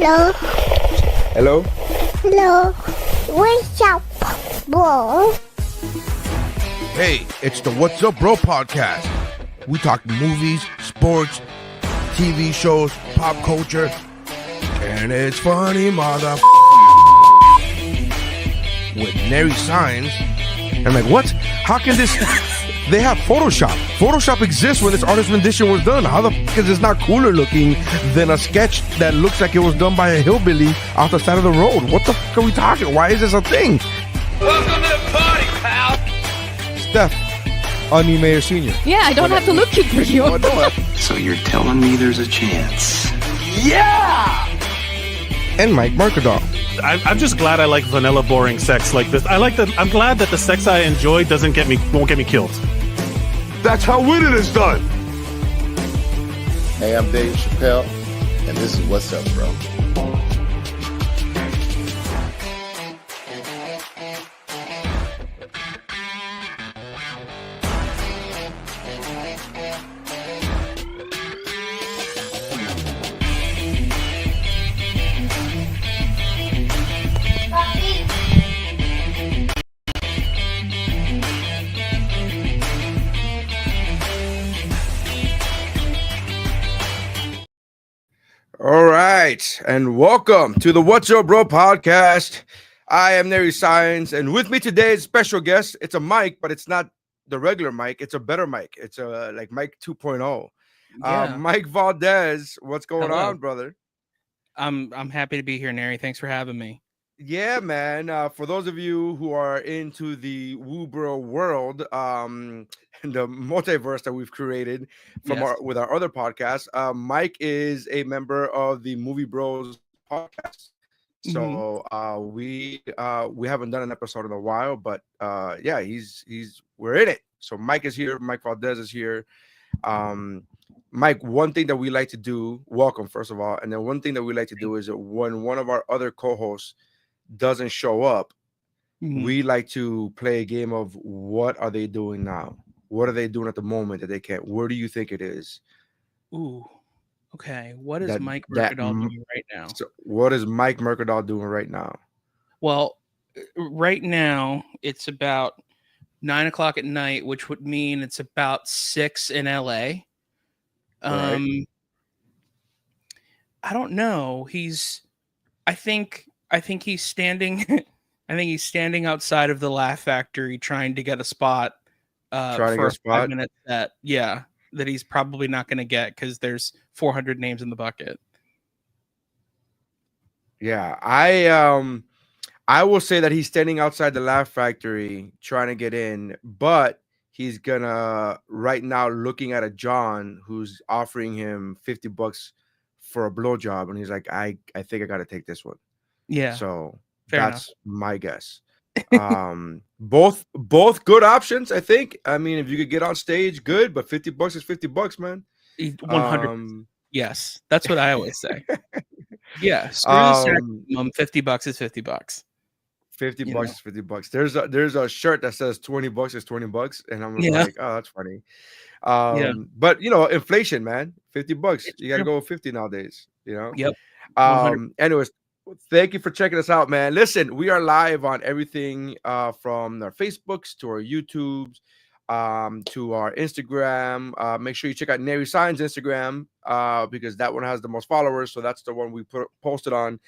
Hello. Hello? Hello. What's up, bro? Hey, it's the What's Up Bro podcast. We talk movies, sports, TV shows, pop culture, and it's funny, mother. With Nery signs. I'm like, what? How can this? They have Photoshop. Photoshop exists when this artist rendition was done. How the fuck is this not cooler looking than a sketch that looks like it was done by a hillbilly off the side of the road? What the fuck are we talking? Why is this a thing? Welcome to the party, pal. Steph, Onion Mayor Sr. Yeah, I don't have to look for you. Oh, no. So you're telling me there's a chance? Yeah! And Mike Mercadal. I'm just glad I like vanilla, boring sex like this. I'm glad that the sex I enjoy won't get me killed. That's how winning is done. Hey, I'm Dave Chappelle, and this is What's Up, Bro. All right, and welcome to the What's Up Bro podcast. I am Nery Science, and with me today is special guest. It's a mic, but it's not the regular mic. It's a better mic. It's a like mic 2.0. Yeah. Mike Valdez, what's going Hello. on, brother? I'm happy to be here, Nery. Thanks for having me. Yeah, man. For those of you who are into the WuBro world, and the multiverse that we've created from Yes. with our other podcast, Mike is a member of the Movie Bros podcast. So we haven't done an episode in a while, but yeah, we're in it. So Mike is here. Mike Valdez is here. Mike, one thing that we like to do, welcome first of all, and then one thing that we like to do is that when one of our other co-hosts doesn't show up, we like to play a game of what are they doing now? What are they doing at the moment that they can't? Where do you think it is? Ooh. Okay. What is That- Mike that Mercadal m- doing right now? So what is Mike Mercadal doing right now? Well, right now it's about 9:00 at night, which would mean it's about 6 in LA. Right. I don't know. I think he's standing I think he's standing outside of the Laugh Factory trying to get a spot Trying to for get a a spot? 5-minute set. Yeah, that he's probably not going to get because there's 400 names in the bucket. Yeah, I will say that he's standing outside the Laugh Factory trying to get in, but he's gonna right now looking at a John who's offering him $50 for a blowjob, and he's like, I think I gotta take this one. Yeah, So fair that's my guess. Both good options, I think. I mean, if you could get on stage, good, but $50 is $50, man. 100. Yes, that's what I always say. Yeah, screw the Um, maximum. $50 is $50. $50 You know. is $50. There's a shirt that says $20 is $20, and I'm Yeah. like, oh, that's funny. Yeah. But inflation, man, $50. It's You gotta true. go with 50 nowadays, Yep. 100. Anyways, thank you for checking us out, man. Listen, we are live on everything from our Facebooks to our YouTubes, to our Instagram. Make sure you check out Nery Signs Instagram because that one has the most followers, so that's the one we posted on.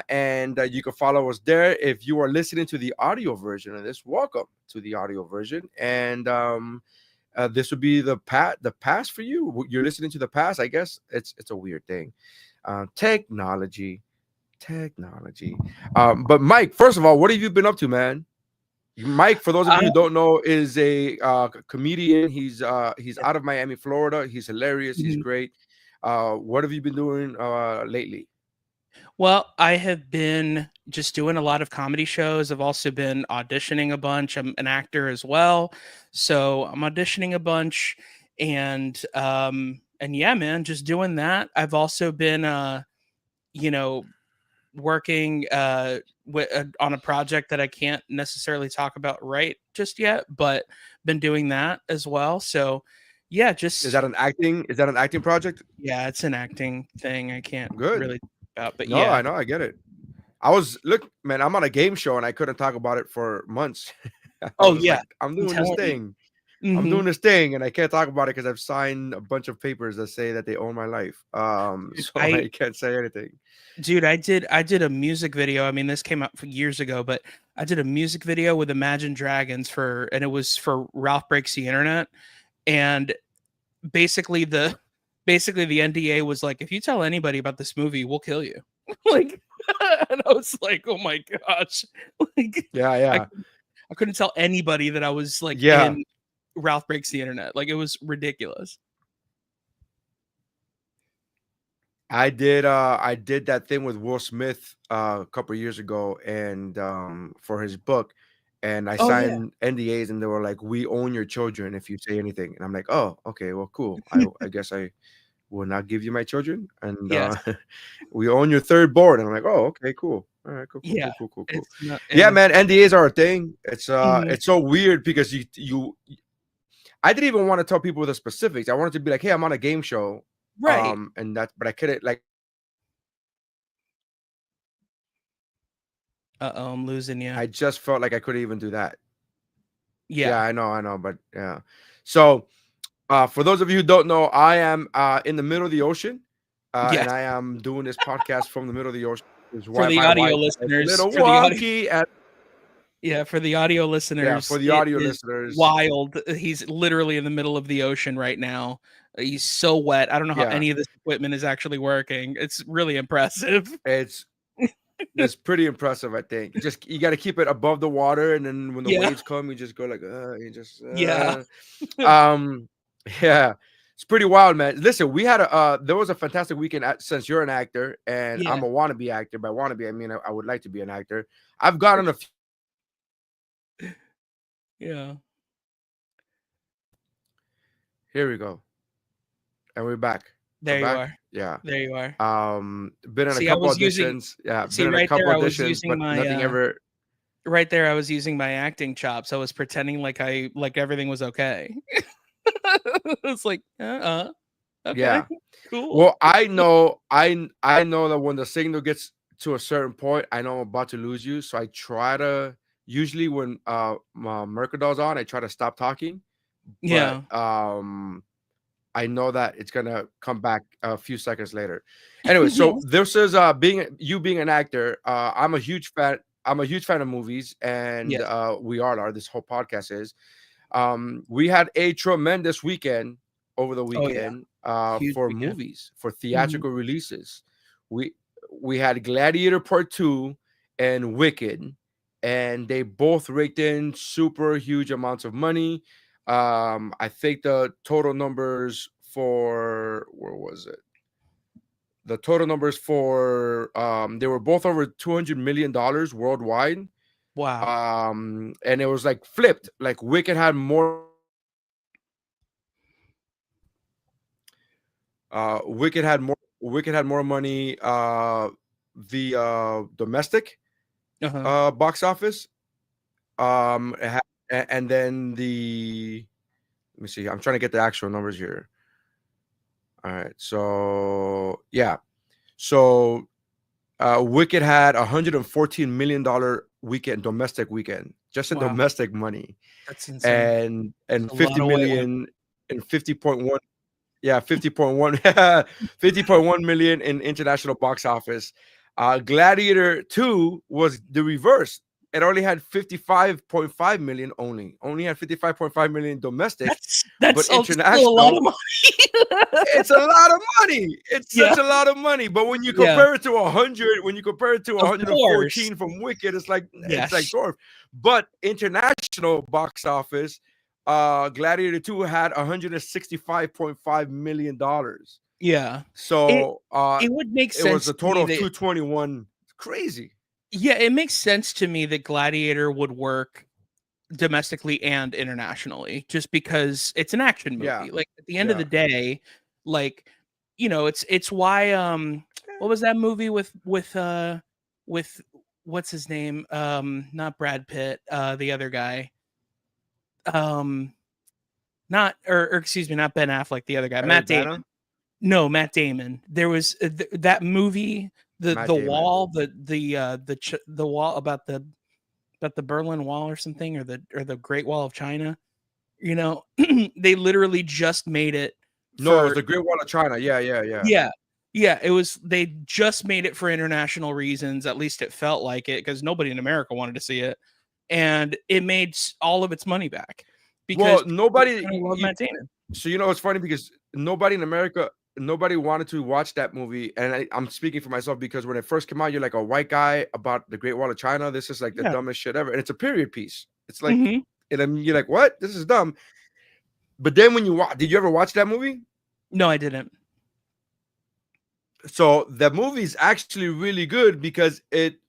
And you can follow us there. If you are listening to the audio version of this, welcome to the audio version. And this would be the past for you. You're listening to the past. I guess it's a weird thing. Technology. But Mike, first of all, what have you been up to, man? Mike, for those of you who don't know, is a comedian. He's out of Miami, Florida. He's hilarious. He's great. What have you been doing lately? Well, I have been just doing a lot of comedy shows. I've also been auditioning a bunch. I'm an actor as well, so I'm auditioning a bunch, and yeah, man, just doing that. I've also been, working on a project that I can't necessarily talk about right just yet, but been doing that as well. So yeah, just Is that an acting project? yeah, it's an acting thing. I can't Good. really But No, yeah, I know, I get it. Look, man, I'm on a game show and I couldn't talk about it for months. I oh was yeah, like, I'm I'm doing this telling you. thing. I'm doing this thing, and I can't talk about it because I've signed a bunch of papers that say that they own my life. So I can't say anything. Dude, I did a music video. I mean, this came out years ago, but I did a music video with Imagine Dragons and it was for Ralph Breaks the Internet. And basically the NDA was like, if you tell anybody about this movie, we'll kill you. Like, and I was like, oh my gosh. Like, Yeah. I couldn't tell anybody that I was like in Ralph Breaks the Internet. Like, it was ridiculous. I did that thing with Will Smith a couple years ago, and for his book, and I signed NDAs, and they were like, "We own your children if you say anything." And I'm like, "Oh, okay, well, cool. I guess I will not give you my children, and Yes. we own your third born." And I'm like, "Oh, okay, cool. All right, cool. Yeah. Yeah, man, NDAs are a thing. It's Mhm. it's so weird because I didn't even want to tell people the specifics. I wanted to be like, "Hey, I'm on a game show." Right. And that, but I couldn't, like. Uh-oh, I'm losing you. I just felt like I couldn't even do that. Yeah. Yeah, I know, but yeah. So, for those of you who don't know, I am in the middle of the ocean, and I am doing this podcast from the middle of the ocean. For the audio listeners, little wonky. For the audio listeners, Yeah, for the audio listeners, wild. He's literally in the middle of the ocean right now. He's so wet. I don't know how any of this equipment is actually working. It's really impressive. It's pretty impressive, I think. Just you got to keep it above the water, and then when the waves come, you just go like, yeah. It's pretty wild, man. Listen, we had there was a fantastic weekend since you're an actor, and I'm a wannabe actor. By wannabe, I mean I would like to be an actor. I've gotten a few. Yeah. Here we go, and we're back. There you are. Yeah. There you are. Been in a couple auditions. Been in a couple auditions, but nothing ever. Right there, I was using my acting chops. I was pretending like everything was okay. It's like, okay, yeah, cool. Well, I know that when the signal gets to a certain point, I know I'm about to lose you. So I try to usually when Mercadal's on, I try to stop talking. But, I know that it's gonna come back a few seconds later. Anyway, so this is being an actor. I'm a huge fan. I'm a huge fan of movies, and we all are. This whole podcast is. We had a tremendous weekend over the weekend for movies, for theatrical releases. We had Gladiator Part 2 and Wicked, and they both raked in super huge amounts of money. I think the total numbers for the total numbers for they were both over $200 million worldwide. Wow. And it was like flipped. Like Wicked had more. Wicked had more money. The domestic box office. And then let me see. I'm trying to get the actual numbers here. All right. So yeah. So Wicked had $114 million weekend, domestic weekend, just in domestic money. That's insane. And 50 million and 50.1. Yeah, 50.1 million in international box office. Gladiator 2 was the reverse. It only had 55.5 million only had 55.5 million domestic. That's but international, a lot of money. It's a lot of money. It's such a lot of money. But when you compare it to 100, when you compare it to 114 from Wicked, it's like dwarf. But international box office, Gladiator 2 had $165.5 million. Yeah. So it would make sense. It was a total of 221. Crazy. Yeah, it makes sense to me that Gladiator would work domestically and internationally, just because it's an action movie. Yeah. Like at the end of the day, like, you know, it's why what was that movie with what's his name? Not Brad Pitt, the other guy. Not excuse me, not Ben Affleck, the other guy, Matt Damon. No, Matt Damon. There was that movie Matt the Damon. wall, the wall about the Berlin Wall or something, or the Great Wall of China. You know, they literally just made it. No, it was the Great Wall of China. Yeah. Yeah, it was. They just made it for international reasons. At least it felt like it, because nobody in America wanted to see it, and it made all of its money back. Because Well, nobody. love Matt Damon. So it's funny because nobody in America, nobody wanted to watch that movie, and I'm speaking for myself because when it first came out, you're like a white guy about the Great Wall of China. This is like the dumbest shit ever, and it's a period piece. It's like, and then you're like, what? This is dumb. But then when you did you ever watch that movie? No, I didn't. So the movie is actually really good because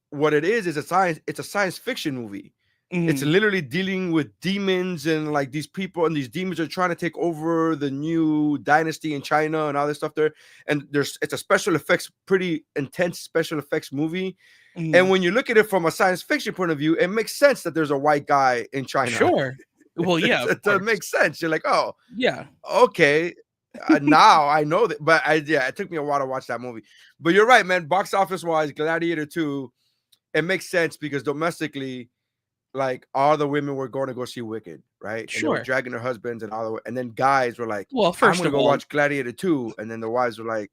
what it is it's a science fiction movie. It's literally dealing with demons and like these people, and these demons are trying to take over the new dynasty in China and all this stuff there. And it's a special effects, pretty intense special effects movie. And when you look at it from a science fiction point of view, it makes sense that there's a white guy in China. Sure. Well, yeah, it makes sense. You're like, oh, yeah, okay. Now I know that, but it took me a while to watch that movie. But you're right, man. Box office wise, Gladiator 2, it makes sense because domestically, like all the women were going to go see Wicked, right? Sure. And they were dragging their husbands and all the way. And then guys were like, well, first I'm of gonna all, go watch Gladiator 2. And then the wives were like,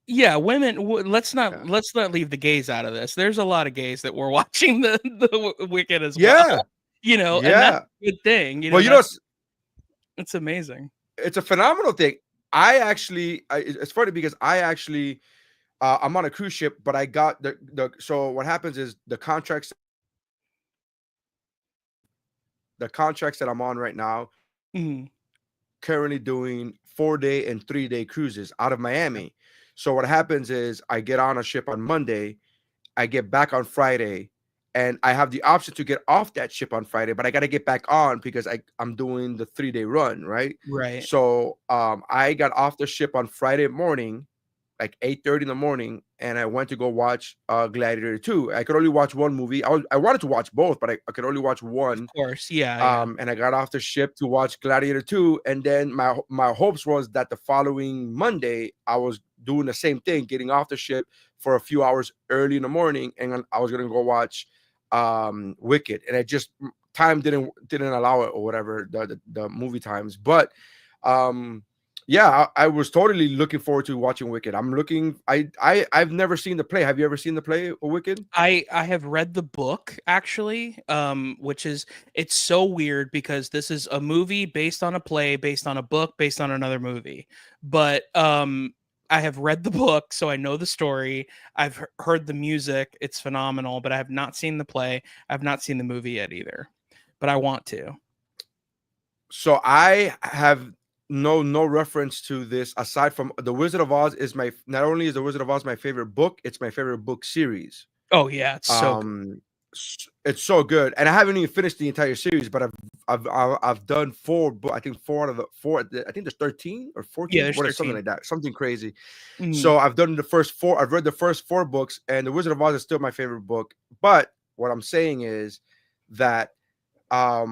yeah, women. Let's not leave the gays out of this. There's a lot of gays that were watching the Wicked as well. You know, and that's a good thing. You know, well, it's amazing. It's a phenomenal thing. It's funny because I'm on a cruise ship, but I got so what happens is the contracts that I'm on right now, currently doing 4-day and 3-day cruises out of Miami. So what happens is I get on a ship on Monday, I get back on Friday, and I have the option to get off that ship on Friday, but I got to get back on because I'm doing the 3-day run, right? Right. So I got off the ship on Friday morning, like 8:30 in the morning, and I went to go watch Gladiator 2. I could only watch one movie. I wanted to watch both, but I could only watch one. Of course, yeah. And I got off the ship to watch Gladiator 2, and then my hopes was that the following Monday I was doing the same thing, getting off the ship for a few hours early in the morning, and I was gonna go watch Wicked, and it just time didn't allow it or whatever, the movie times. But I was totally looking forward to watching Wicked. I've never seen the play. Have you ever seen the play of Wicked? I have read the book actually, which is, it's so weird because this is a movie based on a play, based on a book, based on another movie. But I have read the book, so I know the story. I've heard the music. It's phenomenal, but I have not seen the play. I've not seen the movie yet either, but I want to. So I have no reference to this aside from The Wizard of Oz not only is The Wizard of Oz my favorite book, it's my favorite book series. Oh yeah, it's so good. It's so good, and I haven't even finished the entire series, but I've done 4. I think 4 out of the 4. I think there's 13 or 14. Yeah, there's 13. Something like that, something crazy. So I've done the first 4. I've read the first 4 books, and The Wizard of Oz is still my favorite book. But what I'm saying is that I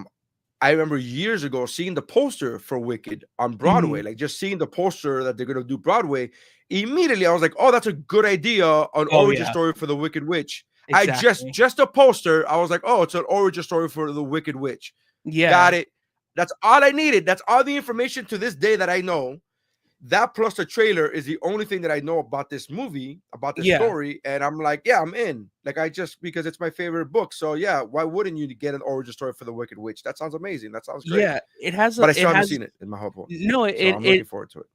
remember years ago seeing the poster for Wicked on Broadway, like just seeing the poster that they're gonna do Broadway. Immediately, I was like, "Oh, that's a good idea, an origin story for the Wicked Witch." Exactly. I just a poster. I was like, "Oh, it's an origin story for the Wicked Witch." Yeah, got it. That's all I needed. That's all the information to this day that I know. That plus the trailer is the only thing that I know about this movie, about this story, and I'm like, yeah, I'm in. Like because it's my favorite book. So yeah, why wouldn't you get an origin story for the Wicked Witch? That sounds amazing. That sounds great. Yeah, it has. But I still haven't seen it. In my whole point. No, I'm looking forward to it.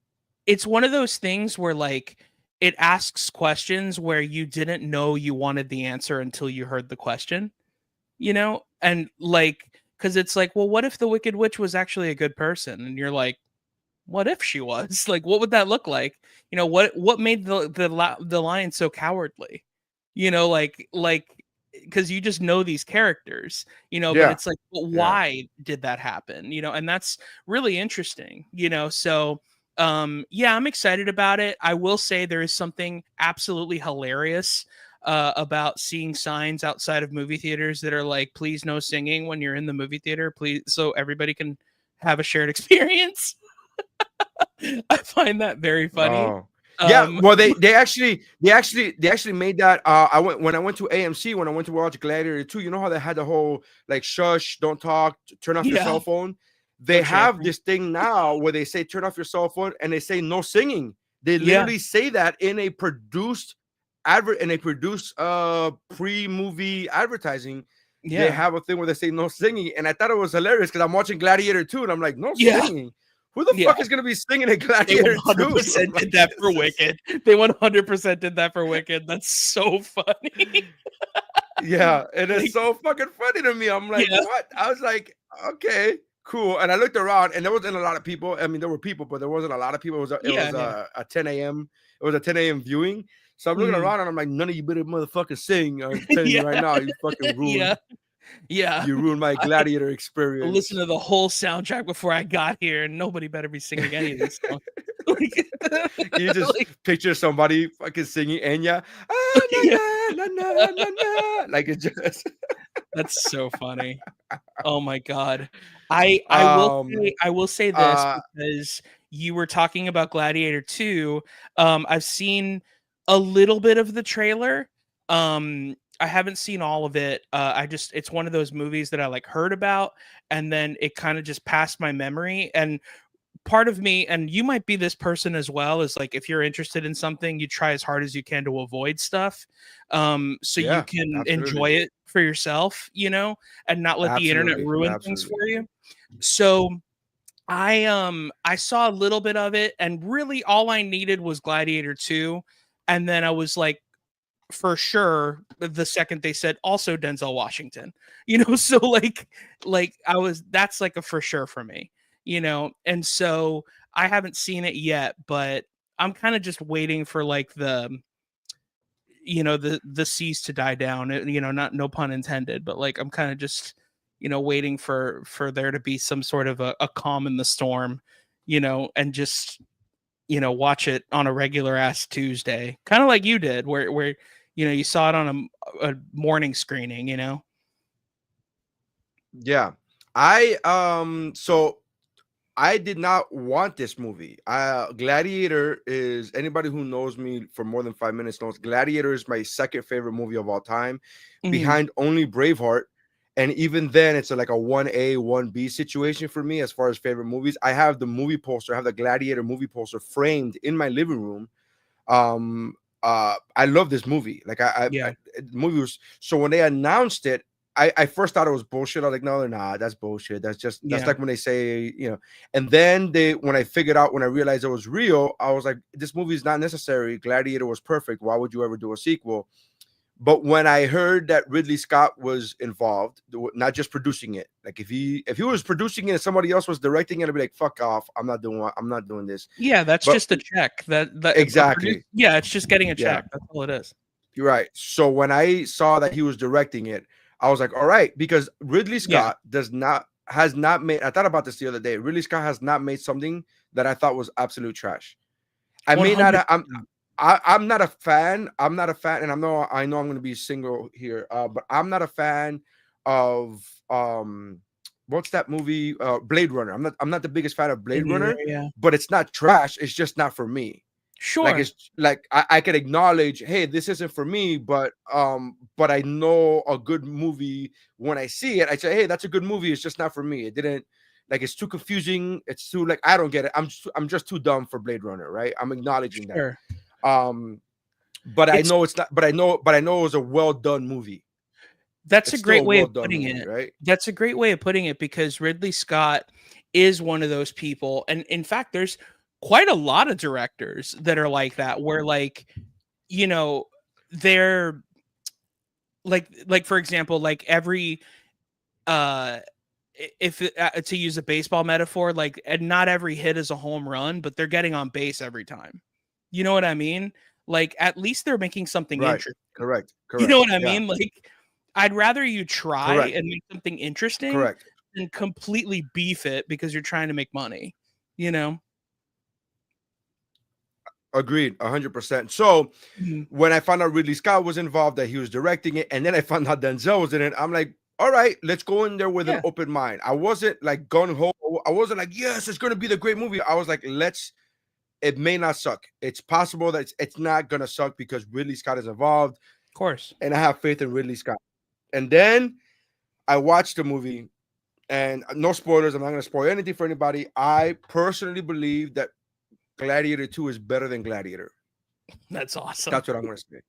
It's one of those things where like it asks questions where you didn't know you wanted the answer until you heard the question, you know, and like because it's like, well, what if the Wicked Witch was actually a good person? And you're like, what if she was? Like, what would that look like? You know, what made the lion so cowardly? You know, like because you just know these characters, you know, but it's like, well, why did that happen? You know, and that's really interesting, you know. So I'm excited about it. I will say there is something absolutely hilarious about seeing signs outside of movie theaters that are like, please no singing when you're in the movie theater, please, so everybody can have a shared experience. I find that very funny. Yeah, well, they actually made that. I went to AMC when I went to watch Gladiator 2. You know how they had the whole like shush, don't talk, turn off your cell phone. They No have chanting. this thing now where they say turn off your cell phone and they say no singing. They Yeah. literally say that in a produced pre-movie advertising. They Yeah. have a thing where they say no singing, and I thought it was hilarious because I'm watching Gladiator 2 and I'm like, no Yeah. singing. Who the Yeah. fuck is gonna be singing a They Gladiator 2? 100% did that for Wicked. They 100% did that for Wicked. That's so funny. Yeah, and it's Like, so fucking funny to me. I'm like, yeah. what? I was like, okay, cool. And I looked around, and there wasn't a lot of people. I mean, there were people, but there wasn't a lot of people. It was Yeah. a 10 a.m. It was a 10 a.m. viewing. So I'm looking Mhm. around, and I'm like, none of you better motherfucking sing. I'm telling you right now, you fucking ruined. Yeah. You ruined my Gladiator I experience. listened to the whole soundtrack before I got here, and nobody better be singing any of these songs. You just picture somebody fucking singing Enya. Ah, na, na, na, na, na. Like it just. That's so funny. Oh my god. I will say this because you were talking about Gladiator 2. I've seen a little bit of the trailer. I haven't seen all of it. It's one of those movies that I like heard about and then it kind of just passed my memory. And part of me, and you might be this person as well, is like if you're interested in something, you try as hard as you can to avoid stuff. So you Yeah, can absolutely. enjoy it for yourself, and not let the internet Absolutely, ruin things for you. So I saw a little bit of it, and really all I needed was Gladiator 2. And then I was like, for sure, the second they said also Denzel Washington, so that's like a for sure for me, and so I haven't seen it yet, but I'm kind of just waiting for like the seas to die down, not, no pun intended, but like I'm kind of just waiting for there to be some sort of a calm in the storm, and just watch it on a regular ass Tuesday, kind of like you did, where you saw it on a morning screening. Yeah. So I did not want this movie. Gladiator is, anybody who knows me for more than 5 minutes knows Gladiator is my second favorite movie of all time, behind only Braveheart. And even then, it's like a 1A, 1B situation for me as far as favorite movies. I have the movie poster, I have the Gladiator movie poster framed in my living room. I love this movie. Like the movie was, so when they announced it, I first thought it was bullshit. I was like, no, they're not. That's bullshit. That's like when they say, and then when I realized it was real, I was like, this movie is not necessary. Gladiator was perfect. Why would you ever do a sequel? But when I heard that Ridley Scott was involved, not just producing it, like if he was producing it and somebody else was directing it, I'd be like, fuck off. I'm not doing this. Yeah, that's just a check. That exactly. It's just getting a check. That's all it is. You're right. So when I saw that he was directing it, I was like, all right, because Ridley Scott has not made. I thought about this the other day. Ridley Scott has not made something that I thought was absolute trash. I may not. I'm not a fan. I'm not a fan, and I know I'm going to be single here, but I'm not a fan of what's that movie? Blade Runner. I'm not the biggest fan of Blade Runner, but it's not trash. It's just not for me. Sure. Like it's like I could acknowledge, hey, this isn't for me, but I know a good movie when I see it. I say, hey, that's a good movie. It's just not for me. It didn't. Like it's too confusing. It's too I don't get it. I'm just too dumb for Blade Runner, right? I'm acknowledging that. But I know it's not. But I know it was a well done movie. That's a great way of putting it, right? That's a great way of putting it because Ridley Scott is one of those people, and in fact, there's quite a lot of directors that are like that, where they're like for example, like every if to use a baseball metaphor, like, and not every hit is a home run, but they're getting on base every time. You know what I mean? Like, at least they're making something interesting. Correct. You know what I mean? Like, I'd rather you try and make something interesting than completely beef it because you're trying to make money, Agreed, 100%. So when I found out Ridley Scott was involved, that he was directing it, and then I found out Denzel was in it, I'm like, all right, let's go in there with an open mind. I wasn't like gung ho. I wasn't like, yes, it's going to be the great movie. I was like, let's it may not suck. It's possible that it's not gonna suck because Ridley Scott is involved, Of course. and I have faith in Ridley Scott. And then I watched the movie, and no spoilers. I'm not gonna spoil anything for anybody. I personally believe that Gladiator 2 is better than Gladiator. That's awesome. That's what I'm gonna say.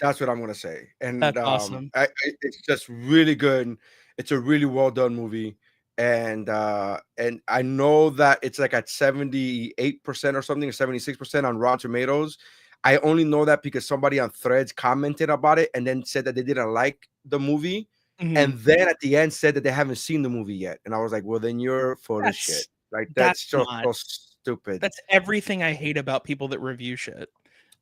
That's what I'm gonna say. And That's awesome. it's just really good. It's a really well done movie. And I know that it's like at 78% or something, or 76% on Rotten Tomatoes. I only know that because somebody on Threads commented about it and then said that they didn't like the movie. Mhm. And then at the end said that they haven't seen the movie yet. And I was like, well, then you're full of shit. Like that's so stupid. That's everything I hate about people that review shit.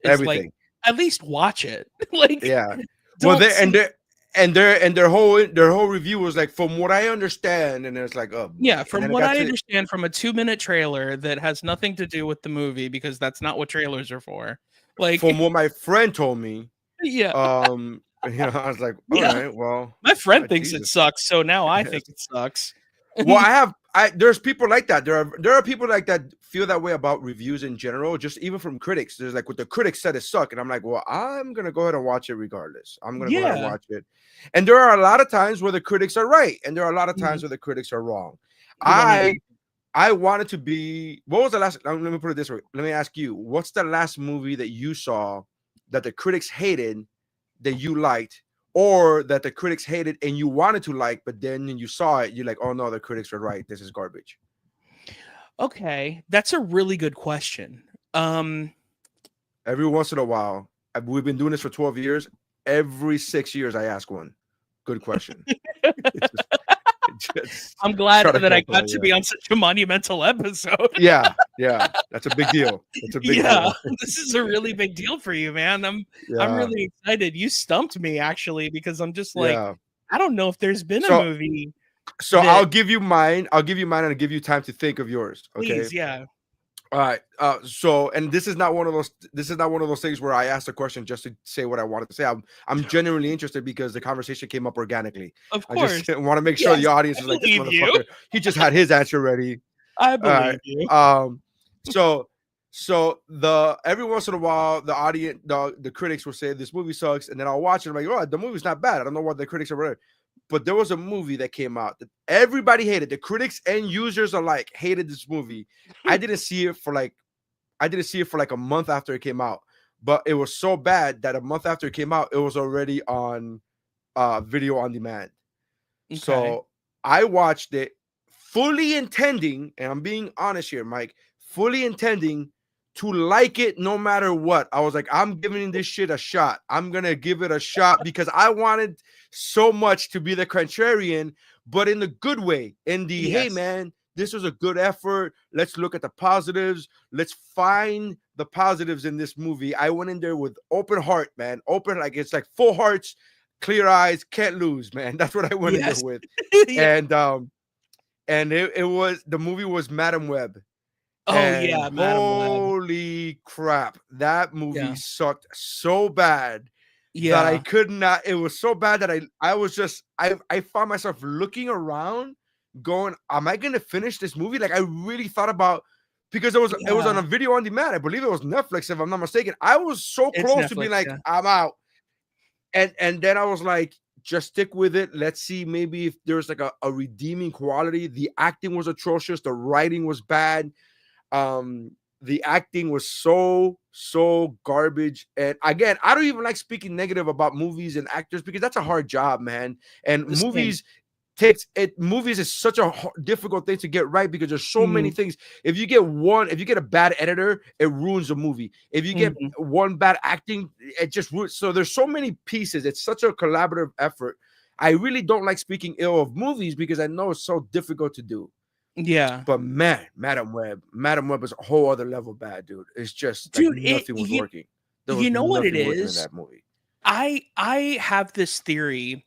It's Everything. like, at least watch it. Like, Yeah. Well, don't their whole review was like, from what I understand, and it's like, oh yeah, boy. And from then it what got I to- understand from a 2-minute trailer that has nothing to do with the movie because that's not what trailers are for. Like, from what my friend told me, yeah, I was like, all Yeah. right, well, my friend thinks it Jesus. sucks, so now I think it sucks. Well, there's people like that. There are people like that feel that way about reviews in general, just even from critics. There's like what the critics said it suck, and I'm like, well, I'm gonna go ahead and watch it regardless. I'm gonna go ahead and Yeah. watch it. And there are a lot of times where the critics are right, and there are a lot of times where the critics are wrong. I wanted to be. What was the last? Let me put it this way. Let me ask you, what's the last movie that you saw that the critics hated that you liked? Or that the critics hated and you wanted to like, but then when you saw it, you're like, oh no, the critics are right. This is garbage. Okay, that's a really good question. Every once in a while, we've been doing this for 12 years. Every 6 years, I ask one. Good question. I'm glad try to that I clarify, got to be on such a monumental episode. Yeah, that's a big deal. It's a big deal. This is a really big deal for you, man. I'm Yeah. really excited. You stumped me actually because I'm just like, Yeah. I don't know if there's been So- a movie. So that- I'll give you mine. I'll give you mine and I'll give you time to think of yours. Okay. Please, yeah. All right. So, and this is not one of those. This is not one of those things where I asked a question just to say what I wanted to say. I'm genuinely interested because the conversation came up organically. Of I course. just want to make sure Yes, the audience I is like, this believe you. motherfucker. He just had his answer ready. I All believe right. you. So the every once in a while, the audience, the critics will say this movie sucks, and then I'll watch it. I'm like, oh, the movie's not bad. I don't know what the critics are right. But there was a movie that came out that everybody hated. The critics and users alike hated this movie. I didn't see it for like a month after it came out, but it was so bad that a month after it came out, it was already on video on demand. Okay. So I watched it fully intending, and I'm being honest here, Mike, fully intending to like it no matter what. I was like, I'm giving this shit a shot. I'm gonna give it a shot because I wanted so much to be the contrarian, but in the good way. In the hey Yes. man, this was a good effort. Let's look at the positives. Let's find the positives in this movie. I went in there with open heart, man. Open, like it's like full hearts, clear eyes, can't lose, man. That's what I went in Yes. there with. Yeah. And it was the movie was Madam Web. Oh And yeah, Madam Web. holy crap, that movie Yeah. sucked so bad Yeah. that I could not. It was so bad that I was just I found myself looking around, going, "Am I gonna finish this movie?" Like I really thought about because it was on Yeah. a video on demand. I believe it was Netflix, if I'm not mistaken. I was so It's close to being Netflix, like, yeah. "I'm out," and then I was like, just stick with it. Let's see maybe if there's like a redeeming quality. The acting was atrocious. The writing was bad. The acting was so garbage. And again, I don't even like speaking negative about movies and actors because that's a hard job, man. And Same. movies is such a difficult thing to get right because there's so Mm-hmm. many things. If you get a bad editor, it ruins a movie. If you get Mm-hmm. one bad acting, it just ruins. So there's so many pieces. It's such a collaborative effort. I really don't like speaking ill of movies because I know it's so difficult to do. Yeah. But man, Madam Web is a whole other level bad, dude. It's just like Dude, nothing was working. There you was know what it nothing working in is? that movie. I have this theory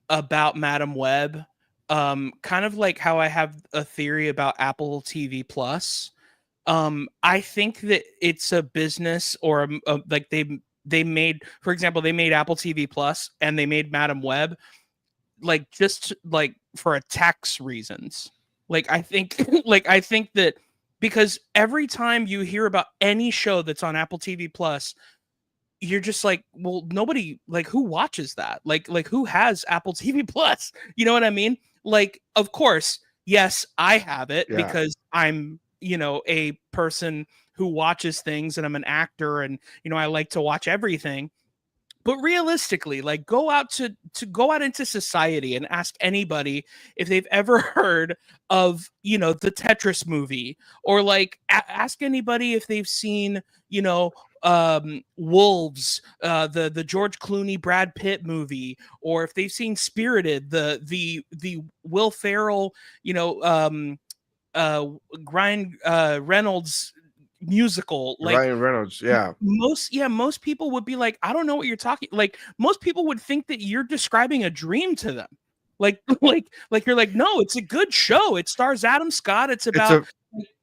about Madam Web, kind of like how I have a theory about Apple TV Plus. I think that it's a business or like they made, for example, they made Apple TV Plus and they made Madam Web like just like for a tax reasons. Like I think like I think that because every time you hear about any show that's on Apple TV Plus, you're just like, well, nobody, like, who watches that? Like who has Apple TV Plus? You know what I mean? Like, of course, yes, I have it Yeah. because I'm, a person who watches things and I'm an actor and, I like to watch everything. But realistically, like, go out into society and ask anybody if they've ever heard of, the Tetris movie, or like ask anybody if they've seen, Wolves, the George Clooney Brad Pitt movie, or if they've seen Spirited, the Will Ferrell, Ryan Reynolds musical. Like, Ryan Reynolds, yeah. Most people would be like, I don't know what you're talking. Like, most people would think that you're describing a dream to them. Like you're like, no, it's a good show. It stars Adam Scott. It's about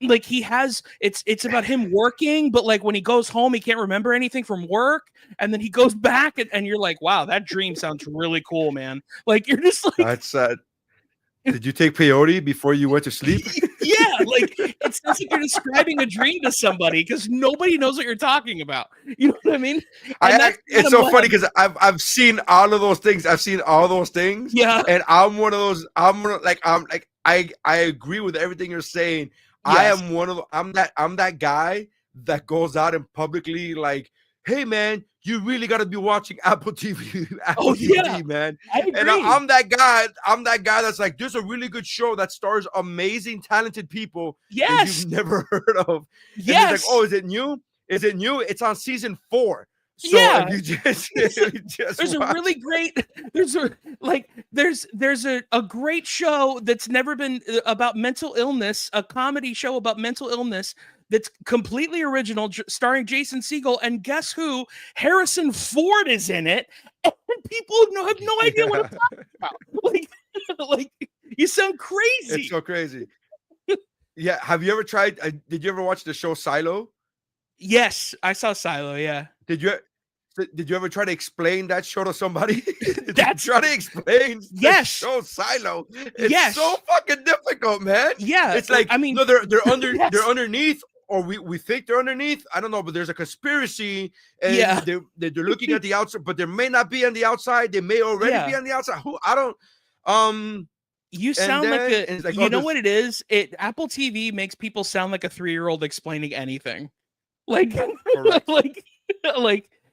like it's about him working, but like when he goes home, he can't remember anything from work, and then he goes back, and you're like, wow, that dream sounds really cool, man. Like, you're just like, That's did you take peyote before you went to sleep? Yeah, like, it sounds like you're describing a dream to somebody because nobody knows what you're talking about. You know what I mean? It's so funny because I've seen all of those things. I've seen all those things. Yeah. And I'm one of those. I agree with everything you're saying. Yes. I'm that guy that goes out and publicly like, hey man, you really got to be watching Apple TV. TV, man. I agree. And I'm that guy. I'm that guy that's like, there's a really good show that stars amazing, talented people that you've never heard of. Yes. And he's like, oh, is it new? Is it new? It's on season 4. So Yeah. if you just There's watch. a really great there's a great show that's never been about mental illness, a comedy show about mental illness that's completely original, starring Jason Segel, and guess who? Harrison Ford is in it, and people have no idea what I'm talking about. Like, you sound crazy. It's so crazy. Yeah, have you ever tried? Did you ever watch the show Silo? Yes, I saw Silo. Yeah. Did you ever try to explain that show to somebody? Try to explain the show Silo. It's so fucking difficult, man. Yeah, it's like, I mean, no, they're they're underneath, or we think they're underneath. I don't know, but there's a conspiracy, and they're looking at the outside, but they may not be on the outside. They may already be on the outside. I don't. You sound like you know what it is? Apple TV makes people sound like a 3-year-old explaining anything. Like, like.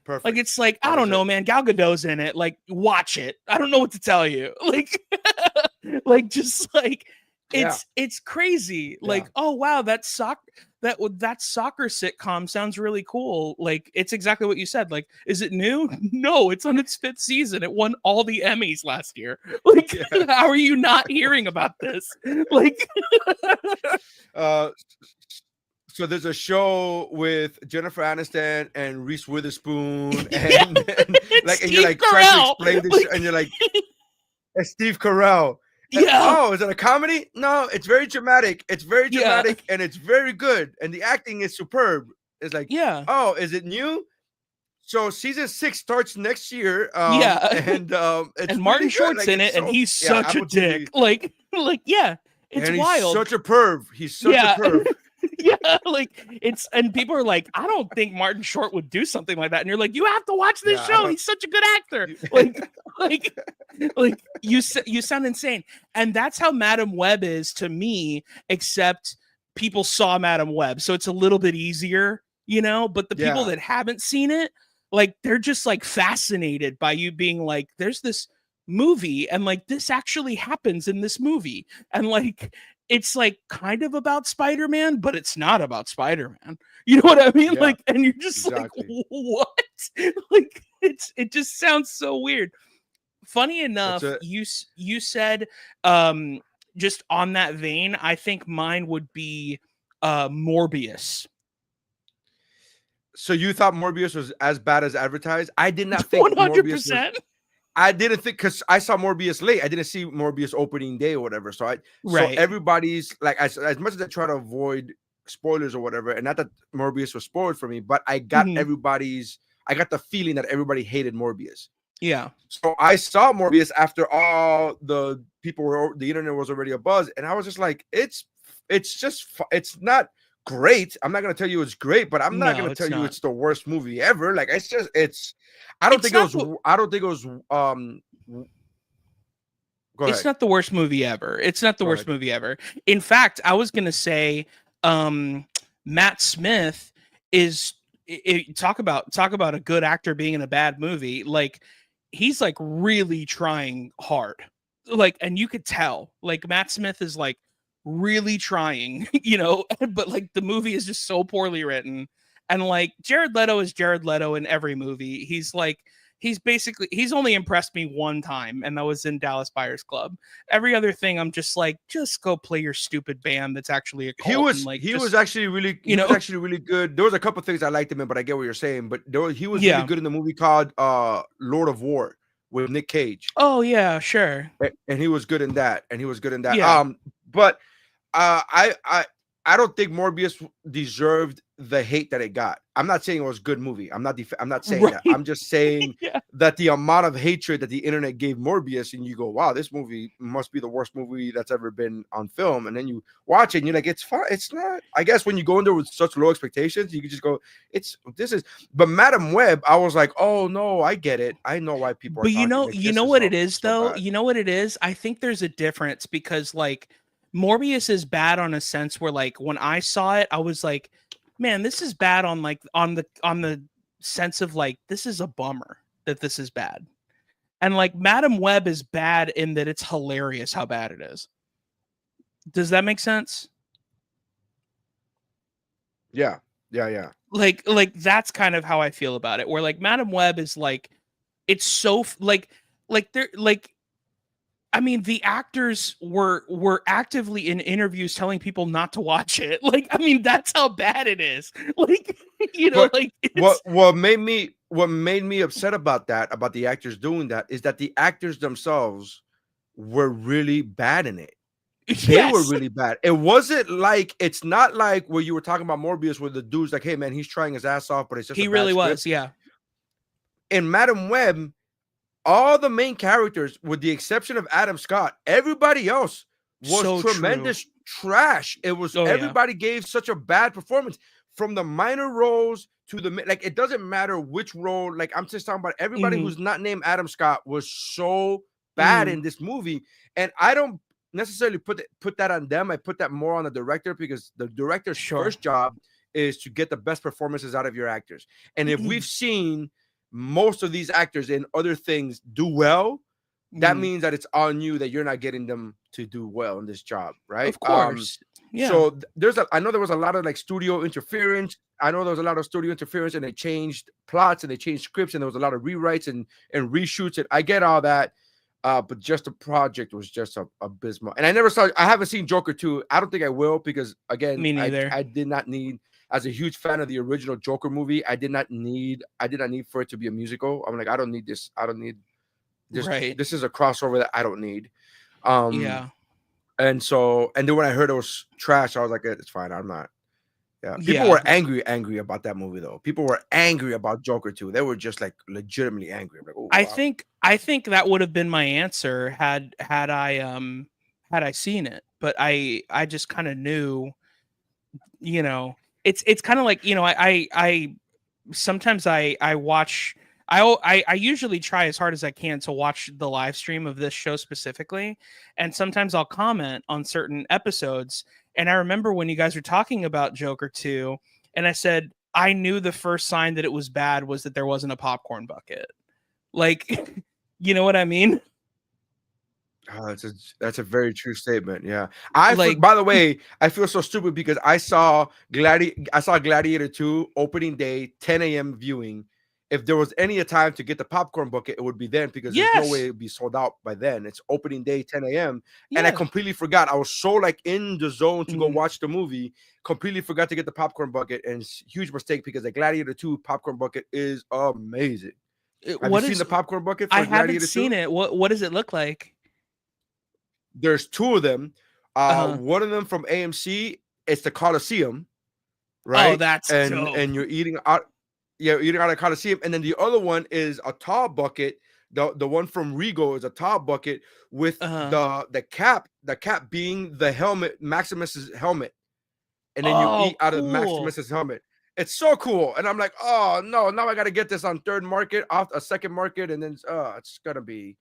Perfect. Like, it's like, I don't know, man. Gal Gadot's in it. Like, watch it. I don't know what to tell you. Like, just like, it's crazy. Like, oh wow, that soccer sitcom sounds really cool. Like, it's exactly what you said. Like, is it new? No, it's on its 5th season. It won all the Emmys last year. Like, how are you not hearing about this? Like, so there's a show with Jennifer Aniston and Reese Witherspoon, and you're like trying to explain this, and you're like, it's Steve Carell. And, oh, is it a comedy? No, it's very dramatic. It's very dramatic, and it's very good, and the acting is superb. It's like, oh, is it new? So season 6 starts next year. And Martin Short's in it, and he's such a dick. Like, it's wild. He's such a perv. He's such a perv. And people are like, I don't think Martin Short would do something like that, and you're like, you have to watch this show. He's such a good actor. Like you sound insane. And that's how Madam Web is to me, except people saw Madam Web, so it's a little bit easier, but the people that haven't seen it, like, they're just like fascinated by you being like, there's this movie, and like, this actually happens in this movie, and like, it's like kind of about Spider-Man, but it's not about Spider-Man. You know what I mean? Yeah, like, and you're just like, what? Like, it just sounds so weird. Funny enough, you said, just on that vein, I think mine would be Morbius. So you thought Morbius was as bad as advertised? I did not think 100%. Morbius was, I didn't think, because I saw Morbius late. I didn't see Morbius opening day or whatever. So so everybody's like, as much as I try to avoid spoilers or whatever, and not that Morbius was spoiled for me, but I got I got the feeling that everybody hated Morbius. Yeah. So I saw Morbius after all the people the internet was already abuzz, and I was just like, it's not great. I'm not gonna tell you it's great, but I'm not No, gonna it's tell you not. it's the worst movie ever. Like it's. I don't It's think it not was. the- I don't think it was. Go It's ahead. not the worst movie ever. It's not the Go worst ahead. movie ever. In fact, I was gonna say, Matt Smith is talk about a good actor being in a bad movie. Like he's like really trying hard. Like, and you could tell. Like Matt Smith is like really trying, but like the movie is just so poorly written. And like Jared Leto is Jared Leto in every movie. He's only impressed me one time, and that was in Dallas Buyers Club. Every other thing, I'm just like, just go play your stupid band that's actually a He cult, and was like he just, was actually really really good. There was a couple things I liked him in, but I get what you're saying. But he was really yeah. good in the movie called Lord of War with Nick Cage. Oh yeah, sure. And he was good in that. Yeah. But I don't think Morbius deserved the hate that it got. I'm not saying it was a good movie. I'm not saying that. I'm just saying Yeah. that the amount of hatred that the internet gave Morbius, and you go, wow, this movie must be the worst movie that's ever been on film. And then you watch it and you're like, it's fine. It's not. I guess when you go in there with such low expectations, you can just go, but Madam Web, I was like, oh no, I get it. I know why people are But talking. you know what it is though? You know what it is? I think there's a difference because like Morbius is bad on a sense where like when I saw it, I was like, man, this is bad on like on the sense of like this is a bummer that this is bad. And like Madam Web is bad in that it's hilarious how bad it is. Does that make sense? Yeah. Like that's kind of how I feel about it. Where like Madam Web is like it's so like they're like I mean, the actors were actively in interviews telling people not to watch it. Like, I mean, that's how bad it is. Like, But like it's, what made me upset about the actors doing that is that the actors themselves were really bad in it. They were yes, really bad. It's not like where you were talking about Morbius where the dude's like, hey man, he's trying his ass off, but it's just he a bad really script. was. Yeah, In Madam Web, all the main characters, with the exception of Adam Scott, everybody else was So tremendous true. trash. It was Oh, yeah. everybody gave such a bad performance from the minor roles to the like. It doesn't matter which role. Like I'm just talking about everybody Mhm. who's not named Adam Scott was so bad in this movie, and I don't necessarily put that on them. I put that more on the director because the director's Sure. first job is to get the best performances out of your actors. And if we've seen most of these actors in other things do well, that Mhm. means that it's on you that you're not getting them to do well in this job, right? Of course. Yeah. So I know there was a lot of like studio interference. I know there was a lot of studio interference, and they changed plots and they changed scripts, and there was a lot of rewrites and reshoots. And I get all that, but just the project was just abysmal. And I haven't seen Joker 2. I don't think I will because again, Me neither. I did not need. As a huge fan of the original Joker movie, I did not need for it to be a musical. I'm like, I don't need this. I don't need this. Right. This is a crossover that I don't need. Yeah. And then when I heard it was trash, I was like, it's fine. I'm not. Yeah. People Yeah. were angry about that movie though. People were angry about Joker 2. They were just like legitimately angry. Like, oh, I wow. think that would have been my answer had I seen it, but I just kind of knew, it's kind of like, I sometimes I watch I usually try as hard as I can to watch the live stream of this show specifically, and sometimes I'll comment on certain episodes. And I remember when you guys were talking about Joker 2, and I said I knew the first sign that it was bad was that there wasn't a popcorn bucket. Like, you know what I mean? Oh, that's a very true statement. Yeah. By the way, I feel so stupid because I saw Gladiator 2 opening day, 10 a.m. viewing. If there was any time to get the popcorn bucket, it would be then because there's no way it would be sold out by then. It's opening day, 10 a.m. And I completely forgot. I was so like in the zone to go watch the movie, completely forgot to get the popcorn bucket. And it's a huge mistake because the Gladiator 2 popcorn bucket is amazing. Have you seen the popcorn bucket for I Gladiator 2? haven't seen it. What does it look like? There's two of them. One of them from AMC. It's the Coliseum, right? Oh, that's dope. And you're eating out. Yeah, eating out of Coliseum, and then the other one is a tall bucket. The one from Regal is a tall bucket with the cap. The cap being the helmet, Maximus's helmet. and then you eat out of cool. Maximus's helmet. It's so cool, and I'm like, oh no, now I got to get this on third market, off a second market, and then it's gonna be.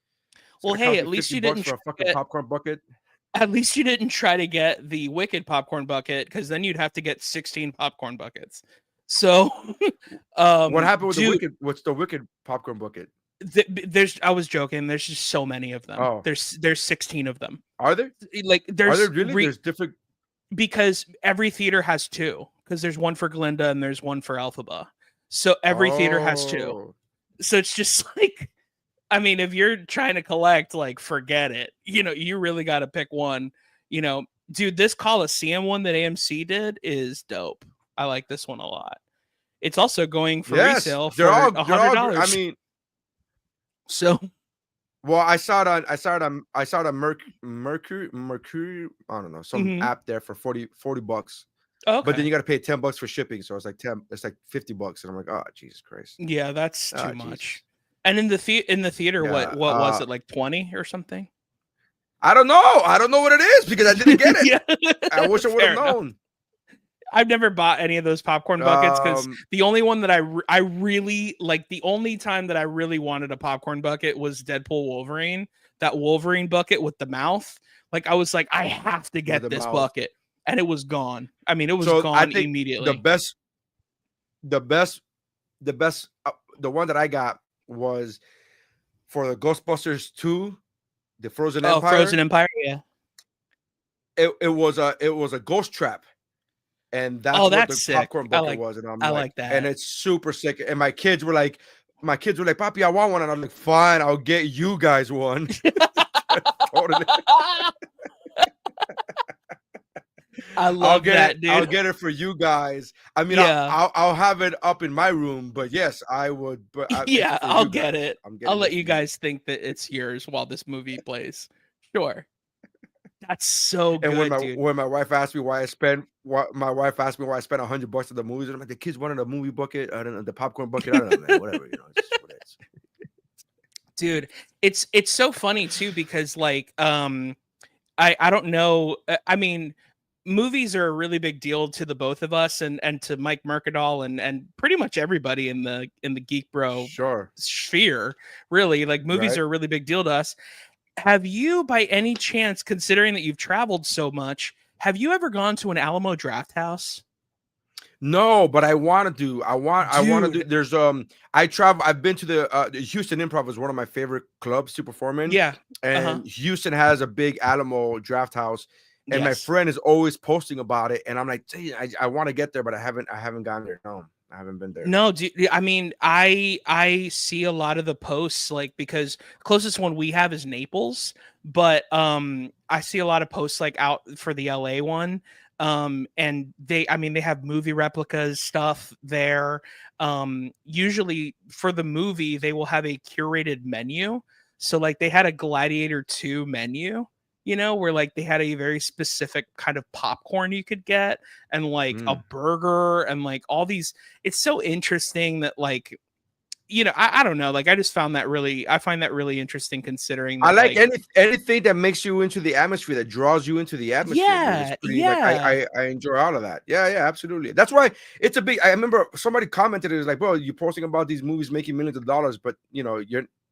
Well, gonna hey, cost at me least 50 you bucks didn't for a try fucking to popcorn bucket. at least you didn't try to get the Wicked popcorn bucket, because then you'd have to get 16 popcorn buckets. So, What happened with the dude, Wicked? What's the Wicked popcorn bucket? there's I was joking. There's just so many of them. Oh, There's 16 of them. are there? Like Are there's there really? There's different. because every theater has two. Because there's one for Glinda and there's one for Alphaba. So every theater has two. Oh. So it's just like, I mean, if you're trying to collect, like, forget it. You know, you really got to pick one. You know, dude, this Coliseum one that AMC did is dope. I like this one a lot. It's also going for resale for $100. I mean, so well, I saw it on Mercury. I don't know, some app there for 40 bucks. okay. But then you got to pay $10 for shipping. So it's like 10. It's like 50 bucks, and I'm like, oh Jesus Christ. Yeah, that's too Jesus. much. And in the theater, Yeah, what was it, like 20 or something? I don't know. I don't know what it is because I didn't get it. Yeah. I wish I would Fair have enough. known. I've never bought any of those popcorn buckets because the only one that I really like, the only time that I really wanted a popcorn bucket was Deadpool Wolverine. That Wolverine bucket with the mouth. Like, I was like, I have to get this bucket, and it was gone. I mean, it was gone immediately. The one that I got was for the Ghostbusters 2, the Frozen Empire. Frozen Empire, yeah. It was a ghost trap. And that's what the sick. popcorn bucket was. And I like that. And it's super sick. And my kids were like, Papi, I want one. And I'm like, fine, I'll get you guys one. Totally. I love that, dude. I'll get it for you guys. I mean, yeah. I'll have it up in my room, but yes, I would. But I'll get it. I'll let you guys think that it's yours while this movie plays. Sure. That's so good. And when my wife asked me why I spent $100 at the movies, and I'm like, the kids wanted a movie bucket, the popcorn bucket. I don't know, man. Whatever, it's just what it is. Dude, it's so funny too because like I don't know. I mean, movies are a really big deal to the both of us and to Mike Mercadal and pretty much everybody in the Geek Bro sphere. Really, like movies are a really big deal to us. Have you, by any chance, considering that you've traveled so much, have you ever gone to an Alamo Draft House? No, but I want to do. I want to do. There's I travel. I've been to the Houston Improv is one of my favorite clubs to perform in. Yeah, and Houston has a big Alamo Draft House, and my friend is always posting about it, and I'm like, I want to get there, but I haven't gotten there. No, I haven't been there. No, I mean, I see a lot of the posts, like, because the closest one we have is Naples, but I see a lot of posts like out for the LA one. And they have movie replicas stuff there. Usually for the movie, they will have a curated menu. So like they had a Gladiator 2 menu, you know, where like they had a very specific kind of popcorn you could get and like a burger and like all these. It's so interesting that like, you know, I don't know, like I find that really interesting considering that, I like anything that makes you into the atmosphere, that draws you into the atmosphere. Yeah. I enjoy all of that. Yeah, absolutely. That's why it's a big. I remember somebody commented, it was like, bro, you're posting about these movies making millions of dollars, but you know,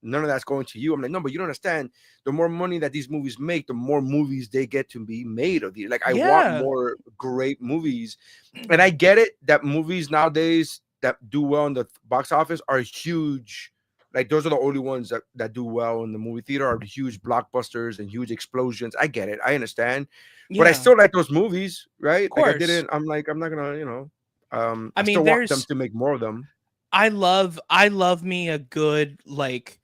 none of that's going to you. I'm like, no, but you don't understand. The more money that these movies make, the more movies they get to be made of these. Like, I want more great movies, and I get it that movies nowadays that do well in the box office are huge. Like those are the only ones that do well in the movie theater, are the huge blockbusters and huge explosions. I get it. I understand. But I still like those movies, right? Like I didn't, I'm not gonna, you know, I still want them to make more of them. I love me a good, like,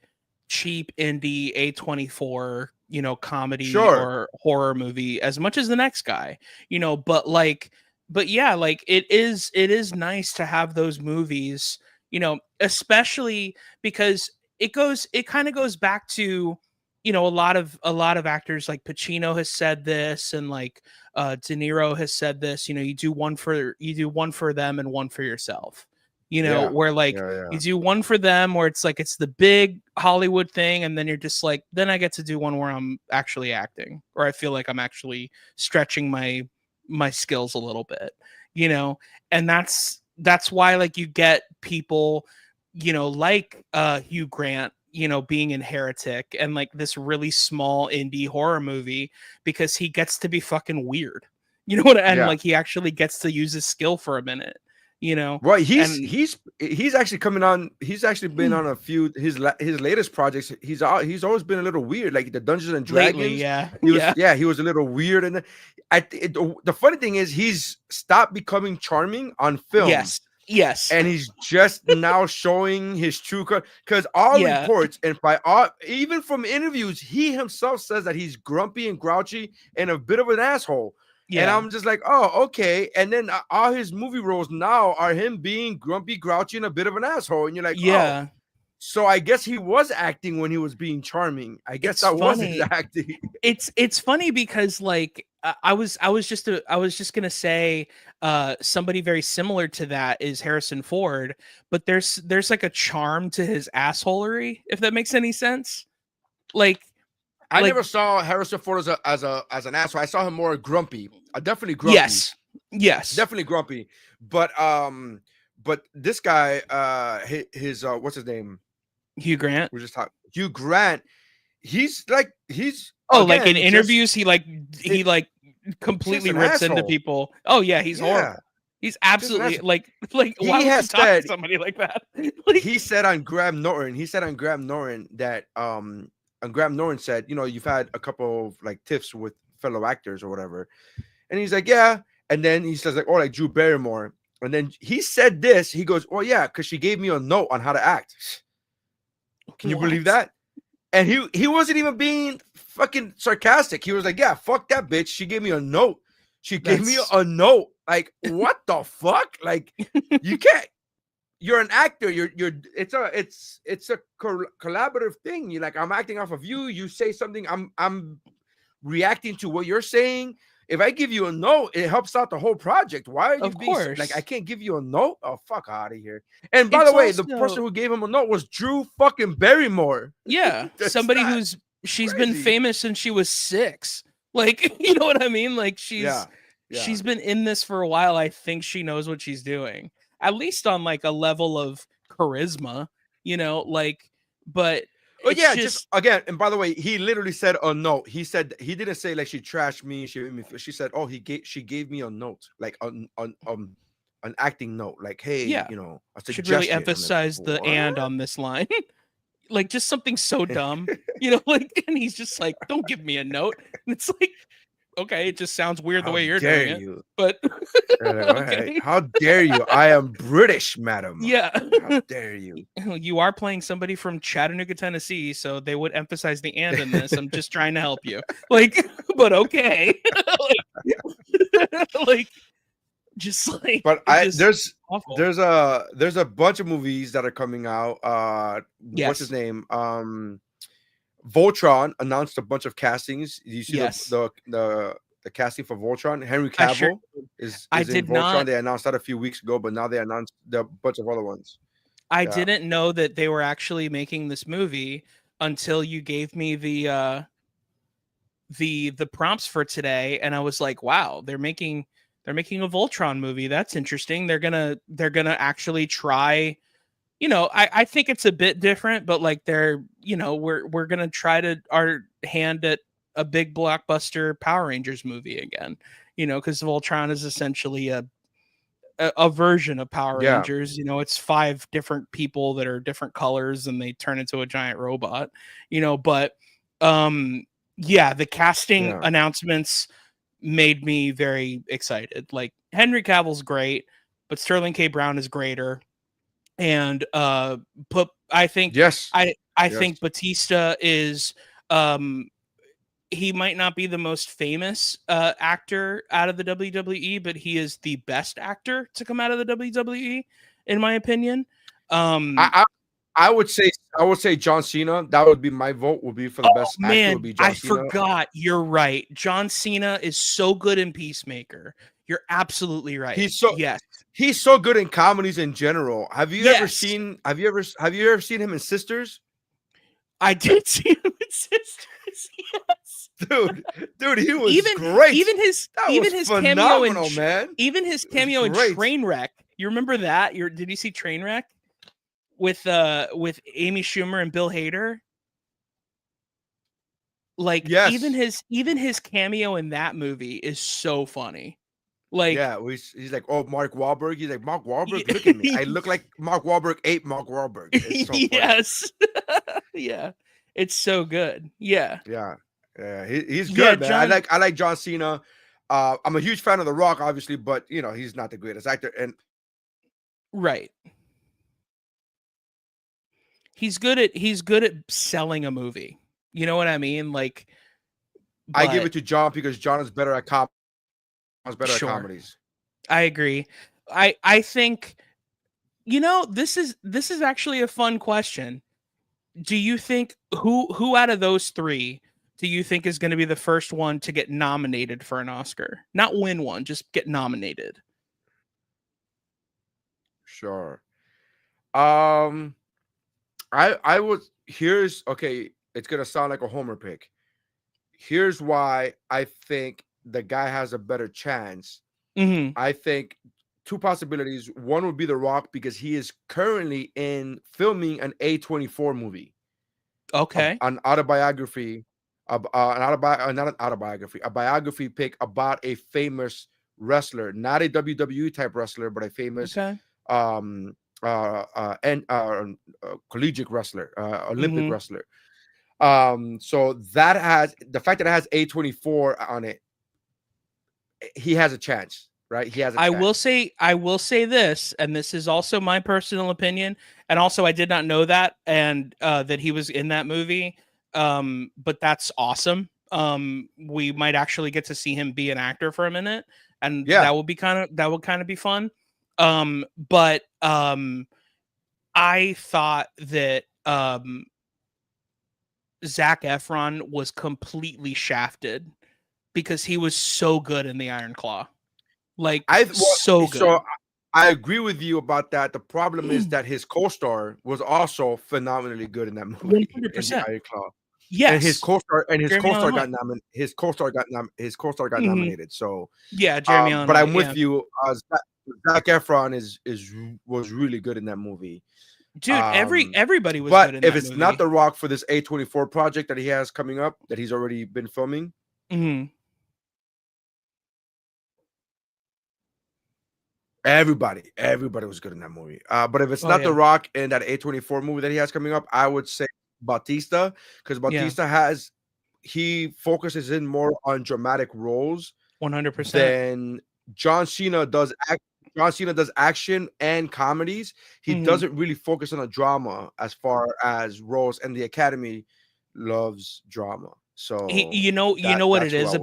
cheap indie A24, you know, comedy or horror movie as much as the next guy, you know, but yeah, like it is nice to have those movies, you know, especially because it kind of goes back to, you know, a lot of actors like Pacino has said this, and like De Niro has said this, you know, you do one for them and one for yourself, you know, where like you do one for them where it's like it's the big Hollywood thing, and then you're just like, then I get to do one where I'm actually acting, or I feel like I'm actually stretching my my skills a little bit, you know, and that's why like you get people, you know, like Hugh Grant, you know, being in Heretic and like this really small indie horror movie, because he gets to be fucking weird, you know what, and Yeah. like he actually gets to use his skill for a minute, you know. Well, And he's actually coming on. He's actually been on a few his latest projects. He's always been a little weird, like the Dungeons and Dragons. lately, yeah, He was a little weird, and the funny thing is he's stopped becoming charming on film. Yes, and he's just now showing his true color, because all reports and by all, even from interviews, he himself says that he's grumpy and grouchy and a bit of an asshole. And I'm just like, oh, okay. And then all his movie roles now are him being grumpy, grouchy, and a bit of an asshole. And you're like, oh. So I guess he was acting when he was being charming. I guess that was his acting. It's funny because like I was just gonna say somebody very similar to that is Harrison Ford, but there's like a charm to his assholery, if that makes any sense. Like I never saw Harrison Ford as an asshole. I saw him more grumpy. Definitely grumpy. Yes, definitely grumpy. But this guy, his what's his name? Hugh Grant. We're just talking Hugh Grant. He's like like in interviews, he completely rips into people. Oh yeah, he's horrible. He's absolutely like why would you talk to somebody like that? He said on Graham Norton. That and Graham Norton said, you know, you've had a couple of like tiffs with fellow actors or whatever. And he's like, yeah. And then he says like, oh, like Drew Barrymore. And then he said this, he goes, oh yeah, because she gave me a note on how to act. Can you believe that? And he wasn't even being fucking sarcastic. He was like, yeah, fuck that bitch. She gave me a note. Gave me a note. Like, what the fuck? Like, you can't. You're an actor. It's a collaborative thing. You're like, I'm acting off of you. You say something. I'm reacting to what you're saying. If I give you a note, it helps out the whole project. Why are you being like, I can't give you a note? Oh, fuck out of here. And by the way, the person who gave him a note was Drew fucking Barrymore. Yeah. Somebody who's she's been famous since she was 6. Like, you know what I mean? Like she's been in this for a while. I think she knows what she's doing, at least on like a level of charisma, you know, like, but oh yeah, just again, and by the way, he literally said a note. He said he didn't say like she trashed me, she made me feel. She said, oh, she gave me a note, like an acting note, like, hey, you know, a should really emphasize like, the and on this line. Like just something so dumb, you know, like, and he's just like, don't give me a note. And it's like, okay, it just sounds weird the way you're doing it. But okay. How dare you? I am British, madam. Yeah. How dare you? You are playing somebody from Chattanooga, Tennessee, so they would emphasize the and in this. I'm just trying to help you. Like, but okay. like just like but there's a bunch of movies that are coming out. What's his name? Voltron announced a bunch of castings. You see the casting for Voltron. Henry Cavill is in Voltron. They announced that a few weeks ago, but now they announced a bunch of other ones. I didn't know that they were actually making this movie until you gave me the prompts for today, and I was like, wow, they're making a Voltron movie. That's interesting. They're gonna actually try. You know, I think it's a bit different, but like they're, you know, we're gonna try our hand at a big blockbuster Power Rangers movie again. You know, because Voltron is essentially a version of Power Rangers. You know, it's 5 different people that are different colors and they turn into a giant robot. You know, but the casting announcements made me very excited. Like Henry Cavill's great, but Sterling K. Brown is greater. And I think I think Batista is he might not be the most famous actor out of the WWE, but he is the best actor to come out of the WWE, in my opinion. I would say John Cena. That would be my vote. Would be for the best actor. Would be John Cena. Forgot. You're right. John Cena is so good in Peacemaker. You're absolutely right. He's so good in comedies in general. Have you ever seen him in Sisters? I did see him in Sisters. Yes. Dude, he was even great. even his That even was his phenomenal, cameo in man. even his It was cameo in great. Trainwreck. You remember that? Did you see Trainwreck with Amy Schumer and Bill Hader? Like Yes. even his cameo in that movie is so funny. Like Yeah, he's like, oh, Mark Wahlberg. He's like, Mark Wahlberg, look at me. I look like Mark Wahlberg ate Mark Wahlberg. It's so funny. Yes. Yeah. It's so good. Yeah. Yeah. Yeah, he's Yeah, good, man. John- I like John Cena. I'm a huge fan of The Rock, obviously, but you know, he's not the greatest actor. And Right. He's good at selling a movie. You know what I mean? Like I give but- it to John because John is better at at Sure. comedies. I agree. I think this is actually a fun question. Do you think who out of those three do you think is going to be the first one to get nominated for an Oscar? Not win one, just get nominated. Sure. I would here's okay, it's gonna sound like a homer pick. Here's why I think the guy has a better chance. Mm-hmm. I think two possibilities. One would be The Rock because he is currently in filming an A24 movie. Okay. An autobiography, not an autobiography, a biography pick about a famous wrestler, not a WWE type wrestler, but a famous Okay. collegiate wrestler, Olympic Mhm. wrestler. So that has the fact that it has A24 on it, he has a chance, right? He has a chance. I will say this, and this is also my personal opinion, and also I did not know that and that he was in that movie. But that's awesome. We might actually get to see him be an actor for a minute, and Yeah. that would kind of be fun. But I thought that Zac Efron was completely shafted because he was so good in the Iron Claw. Like so good. So I agree with you about that. The problem is that his co-star was also phenomenally good in that movie. 100%. In the Iron Claw. Yes. And his co-star Jeremy Allen got White. nominated. His co-star got Mhm. nominated. So Yeah, Jeremy Allen but I'm White, with yeah. you. Zac Efron was really good in that movie. Dude, everybody was but good in if that it's movie. not The Rock for this A24 project that he has coming up, that he's already been filming, Mhm. everybody was good in that movie. But if it's Oh, not yeah. The Rock in that A24 movie that he has coming up, I would say Bautista, because Bautista he focuses in more on dramatic roles 100%. than John Cena does. John Cena does action and comedies. He Mhm. doesn't really focus on a drama as far as roles, and the Academy loves drama. So You know what it that's who is I would-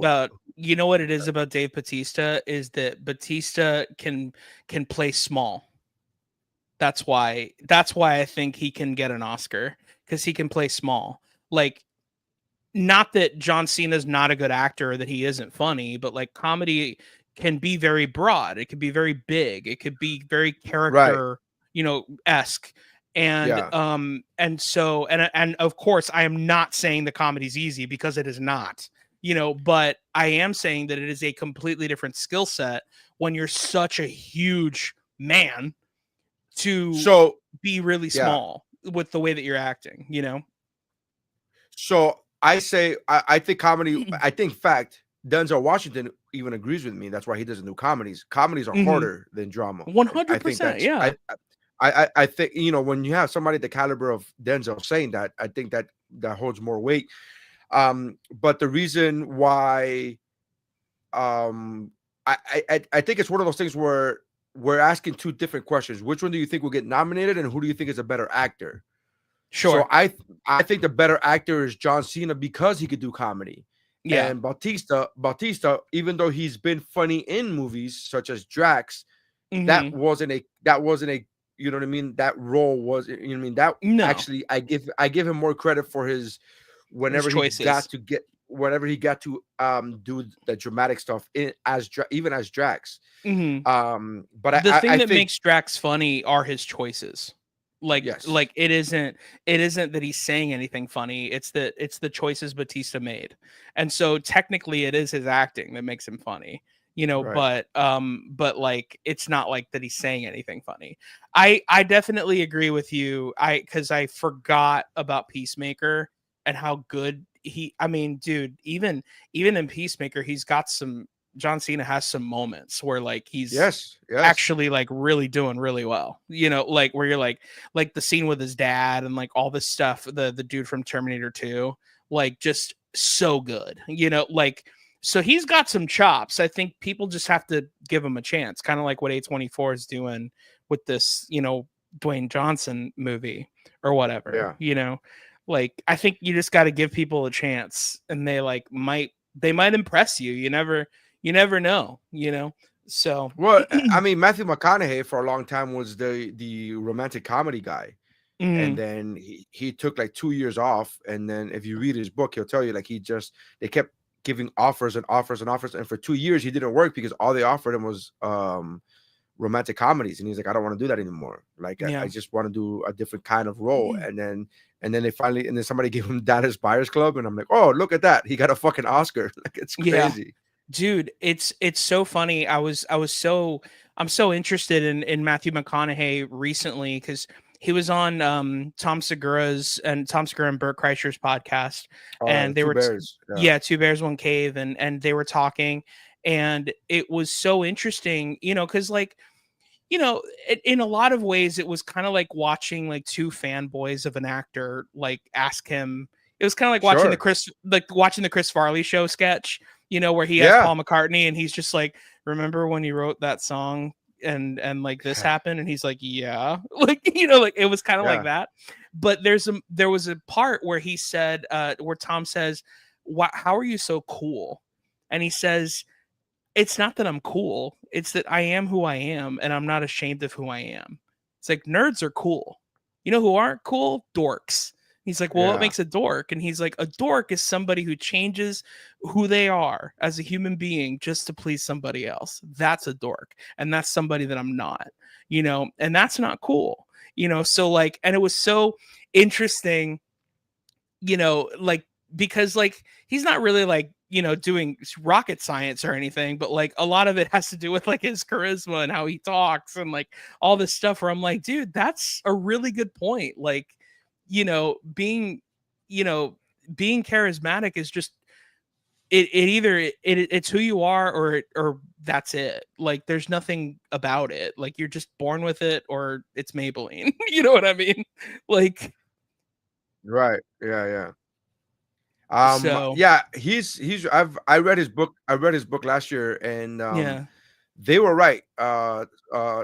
about Dave Bautista is that Bautista can play small. That's why I think he can get an Oscar, because he can play small. Like, not that John Cena's not a good actor or that he isn't funny, but like comedy can be very broad. It could be very big. It could be very character, esque. And Yeah. and of course I am not saying the comedy's easy, because it is not. But I am saying that it is a completely different skill set when you're such a huge man to be really small with the way that you're acting, So I say I think comedy. I think fact Denzel Washington even agrees with me. That's why he doesn't do comedies. Comedies are harder than drama. 100%. Yeah. I think when you have somebody the caliber of Denzel saying that, I think that holds more weight. But the reason why, I think it's one of those things where we're asking two different questions. Which one do you think will get nominated, and who do you think is a better actor? Sure. So I think the better actor is John Cena because he could do comedy. Yeah. And Bautista, even though he's been funny in movies such as Drax, that wasn't a you know what I mean? That role was, you know what I mean? That actually I give him more credit for his whenever he got to do the dramatic stuff even as Drax. But the thing I that think makes Drax funny are his choices. Like Yes. like it isn't that he's saying anything funny. It's the choices Batista made. And so technically it is his acting that makes him funny. Right. But like it's not like that he's saying anything funny. I definitely agree with you. Because I forgot about Peacemaker and how good I mean, dude, even in Peacemaker, he's got some John Cena has some moments where like he's Yes. actually like really doing really well, like where you're like the scene with his dad and like all this stuff, the dude from Terminator 2, like just so good, like so he's got some chops. I think people just have to give him a chance, kind of like what A24 is doing with this, Dwayne Johnson movie or whatever. Like I think you just got to give people a chance, and they might impress you. You never know, So Well, I mean, Matthew McConaughey for a long time was the romantic comedy guy, and then he took like 2 years off. And then if you read his book, he'll tell you like they kept giving offers and offers and offers, and for 2 years he didn't work because all they offered him was romantic comedies, and he's like, I don't want to do that anymore. Like I just want to do a different kind of role. And then they finally, and then somebody gave him Dallas Buyers Club, and I'm like, oh, look at that, he got a fucking Oscar. Like it's crazy. Dude, it's so funny. I'm so interested in Matthew McConaughey recently because he was on Tom Segura and Bert Kreischer's podcast, and they were Two Bears One Cave, and they were talking, and it was so interesting, because like, in a lot of ways it was kind of like watching like two fanboys of an actor like ask him. It was kind of like watching the Chris Farley show sketch, where he has Paul McCartney and he's just like, remember when you wrote that song and like this happened? And he's like, yeah, like, like it was kind of like that. But there was a part where he said, where Tom says, how are you so cool? And he says, it's not that I'm cool. It's that I am who I am, and I'm not ashamed of who I am. It's like nerds are cool. You know who aren't cool? Dorks. He's like, well, what makes a dork? And he's like, a dork is somebody who changes who they are as a human being just to please somebody else. That's a dork. And that's somebody that I'm not, and that's not cool, so like, and it was so interesting, like, because like, he's not really like, doing rocket science or anything, but like a lot of it has to do with like his charisma and how he talks and like all this stuff where I'm like, dude, that's a really good point. Like, being charismatic is just it's who you are or that's it. Like there's nothing about it. Like you're just born with it or it's Maybelline. You know what I mean? Like, right. Yeah. So I read his book last year, and they were right.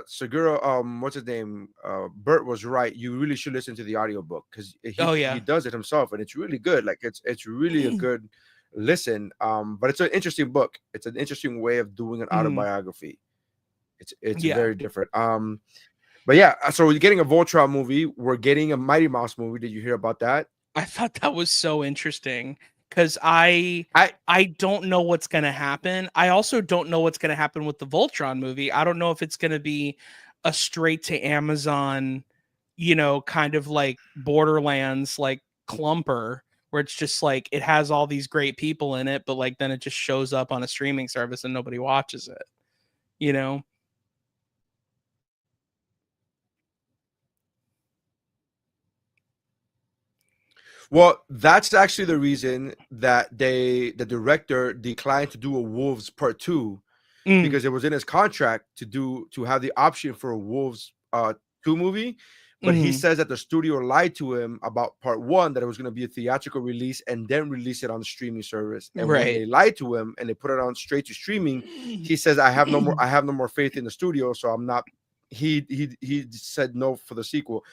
Segura, what's his name? Bert was right. You really should listen to the audiobook because he does it himself, and it's really good. Like it's really a good listen. But it's an interesting book. It's an interesting way of doing an autobiography. It's very different. But yeah, so we're getting a Voltron movie. We're getting a Mighty Mouse movie. Did you hear about that? I thought that was so interesting because I don't know what's going to happen. I also don't know what's going to happen with the Voltron movie. I don't know if it's going to be a straight to Amazon, kind of like Borderlands, like clumper, where it's just like it has all these great people in it, but like then it just shows up on a streaming service and nobody watches it, Well, that's actually the reason that the director declined to do a Wolves Part 2 because it was in his contract to have the option for a Wolves 2 movie. But he says that the studio lied to him about Part 1, that it was going to be a theatrical release and then release it on the streaming service. And when they lied to him and they put it on straight to streaming, he says, I have no more faith in the studio, so I'm not. He said no for the sequel.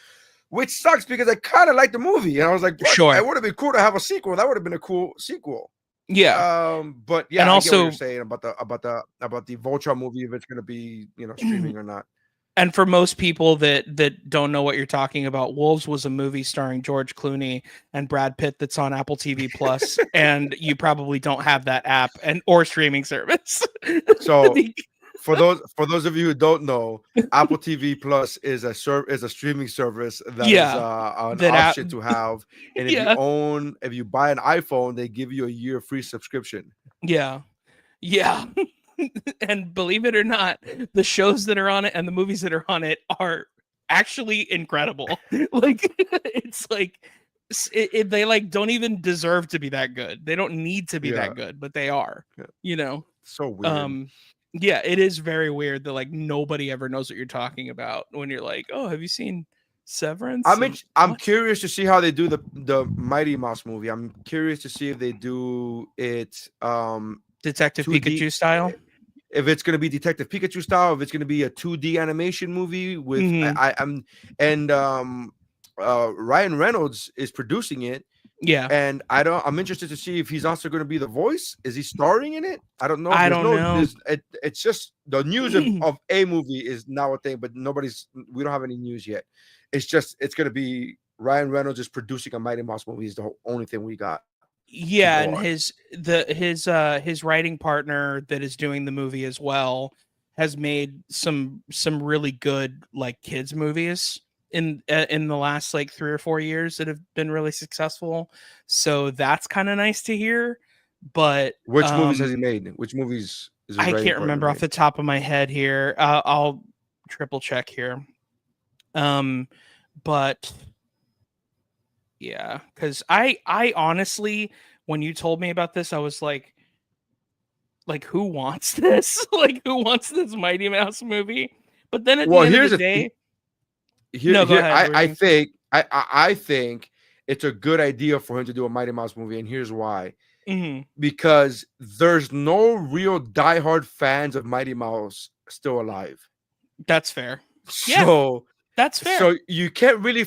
Which sucks because I kind of like the movie, and I was like, sure, it would have been cool to have a sequel. That would have been a cool sequel. Yeah. But yeah, and I also get what you're saying about the Voltron movie, if it's going to be streaming or not. And for most people that don't know what you're talking about, Wolves was a movie starring George Clooney and Brad Pitt that's on Apple TV Plus, and you probably don't have that app or streaming service. So for those of you who don't know, Apple TV Plus is a streaming service that is Yeah. an That option app- to have. And Yeah. if you buy an iPhone, they give you a year free subscription. Yeah. Yeah. And believe it or not, the shows that are on it and the movies that are on it are actually incredible. Like it's like they like don't even deserve to be that good. They don't need to be Yeah. that good, but they are. Yeah. You know. So weird. Yeah, it is very weird that like nobody ever knows what you're talking about when you're like, "Oh, have you seen Severance?" I'm What? curious to see how they do the Mighty Mouse movie. I'm curious to see if they do it Detective 2D Pikachu style. if it's gonna be Detective Pikachu style, if it's gonna be a 2D animation movie with Mhm. I'm and Ryan Reynolds is producing it, Yeah. and I'm interested to see if he's also gonna be the voice. Is he starring in it? I don't know. I don't know. It's just the news of a movie is now a thing, but we don't have any news yet. It's gonna be Ryan Reynolds is producing a Mighty Mouse movie is the only thing we got. Yeah, and go on. his writing partner that is doing the movie as well has made some really good like kids movies in the last like 3 or 4 years that have been really successful. So that's kind of nice to hear. But Which movies has he made? Which movies is his I writing can't remember partner off the top of my head here. I'll triple check here. But yeah, because I honestly, when you told me about this, I was like who wants this? Like, who wants this Mighty Mouse movie? But then at the end of the day, no, go ahead. I think it's a good idea for him to do a Mighty Mouse movie, and here's why. Mhm. Because there's no real diehard fans of Mighty Mouse still alive. That's fair. Yeah, So that's fair. so you can't really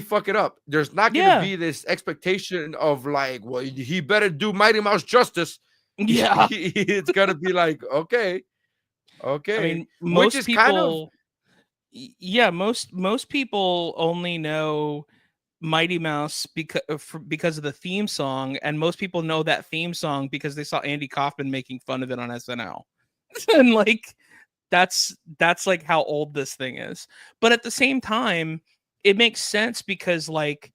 fuck it up. There's not going to Yeah. be this expectation of like, well, he better do Mighty Mouse justice. Yeah. It's gonna be like, okay. I mean, Which most is people, kind of yeah, most people only know Mighty Mouse because of the theme song, and most people know that theme song because they saw Andy Kaufman making fun of it on SNL. And like that's like how old this thing is. But at the same time, it makes sense because like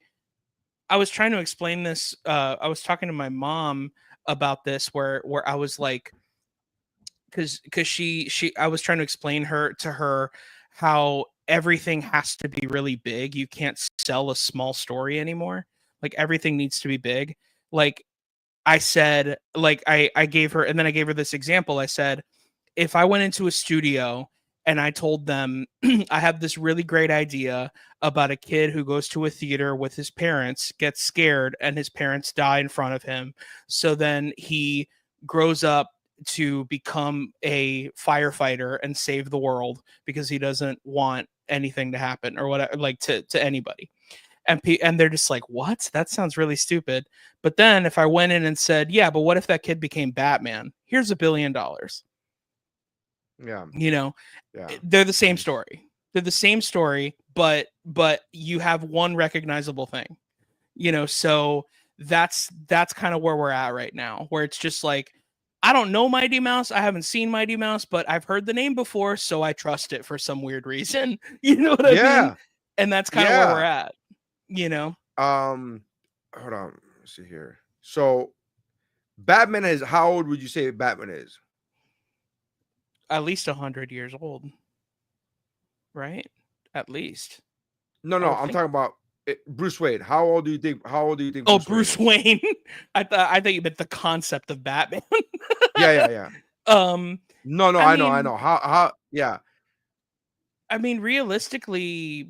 I was trying to explain this. I was talking to my mom about this where I was like, because I was trying to explain to her how everything has to be really big. You can't sell a small story anymore. Like everything needs to be big. Like I said, like I gave her, and then I gave her this example. I said, if I went into a studio and I told them I have this really great idea about a kid who goes to a theater with his parents, gets scared, and his parents die in front of him. So then he grows up to become a firefighter and save the world because he doesn't want anything to happen or whatever, like to anybody. And they're just like, what? That sounds really stupid. But then if I went in and said, yeah, but what if that kid became Batman? Here's $1 billion. yeah. You know, Yeah. they're the same story. They're the same story, but you have one recognizable thing. You know, so that's kind of where we're at right now, where it's just like, I don't know Mighty Mouse. I haven't seen Mighty Mouse, but I've heard the name before, so I trust it for some weird reason. You know what I mean? And that's kind of where we're at. You know? Hold on. Let's see here. So Batman is, how old would you say Batman is? At least 100 years old. Right? At least. No, I'm talking about Bruce Wayne. How old do you think Oh, Bruce Wayne. I thought you meant the concept of Batman. Yeah. No, I know. How yeah. I mean, realistically,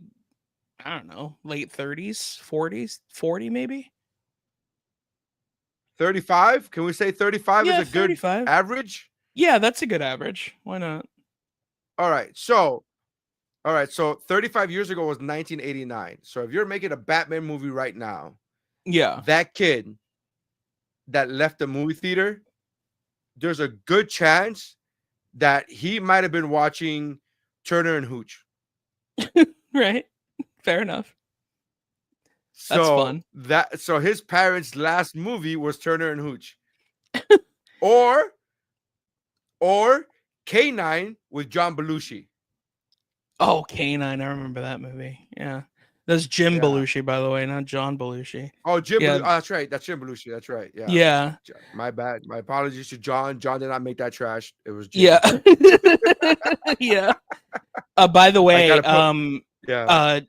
I don't know, late 30s, 40s, 40 maybe. 35? Can we say 35 is a good 35. average? Yeah, that's a good average. Why not? All right. So 35 years ago was 1989. So if you're making a Batman movie right now, yeah, that kid that left the movie theater, there's a good chance that he might have been watching Turner and Hooch. Right. Fair enough. So that's fun. So his parents' last movie was Turner and Hooch. or K9 with John Belushi. Oh, Canine. I remember that movie. Yeah. That's Jim Yeah. Belushi, by the way, not John Belushi. Oh, Jim Yeah. Belushi. Oh, that's right. That's Jim Belushi. That's right. Yeah. Yeah. My bad. My apologies to John. John did not make that trash. It was Jim. Yeah. Yeah. By the way, yeah.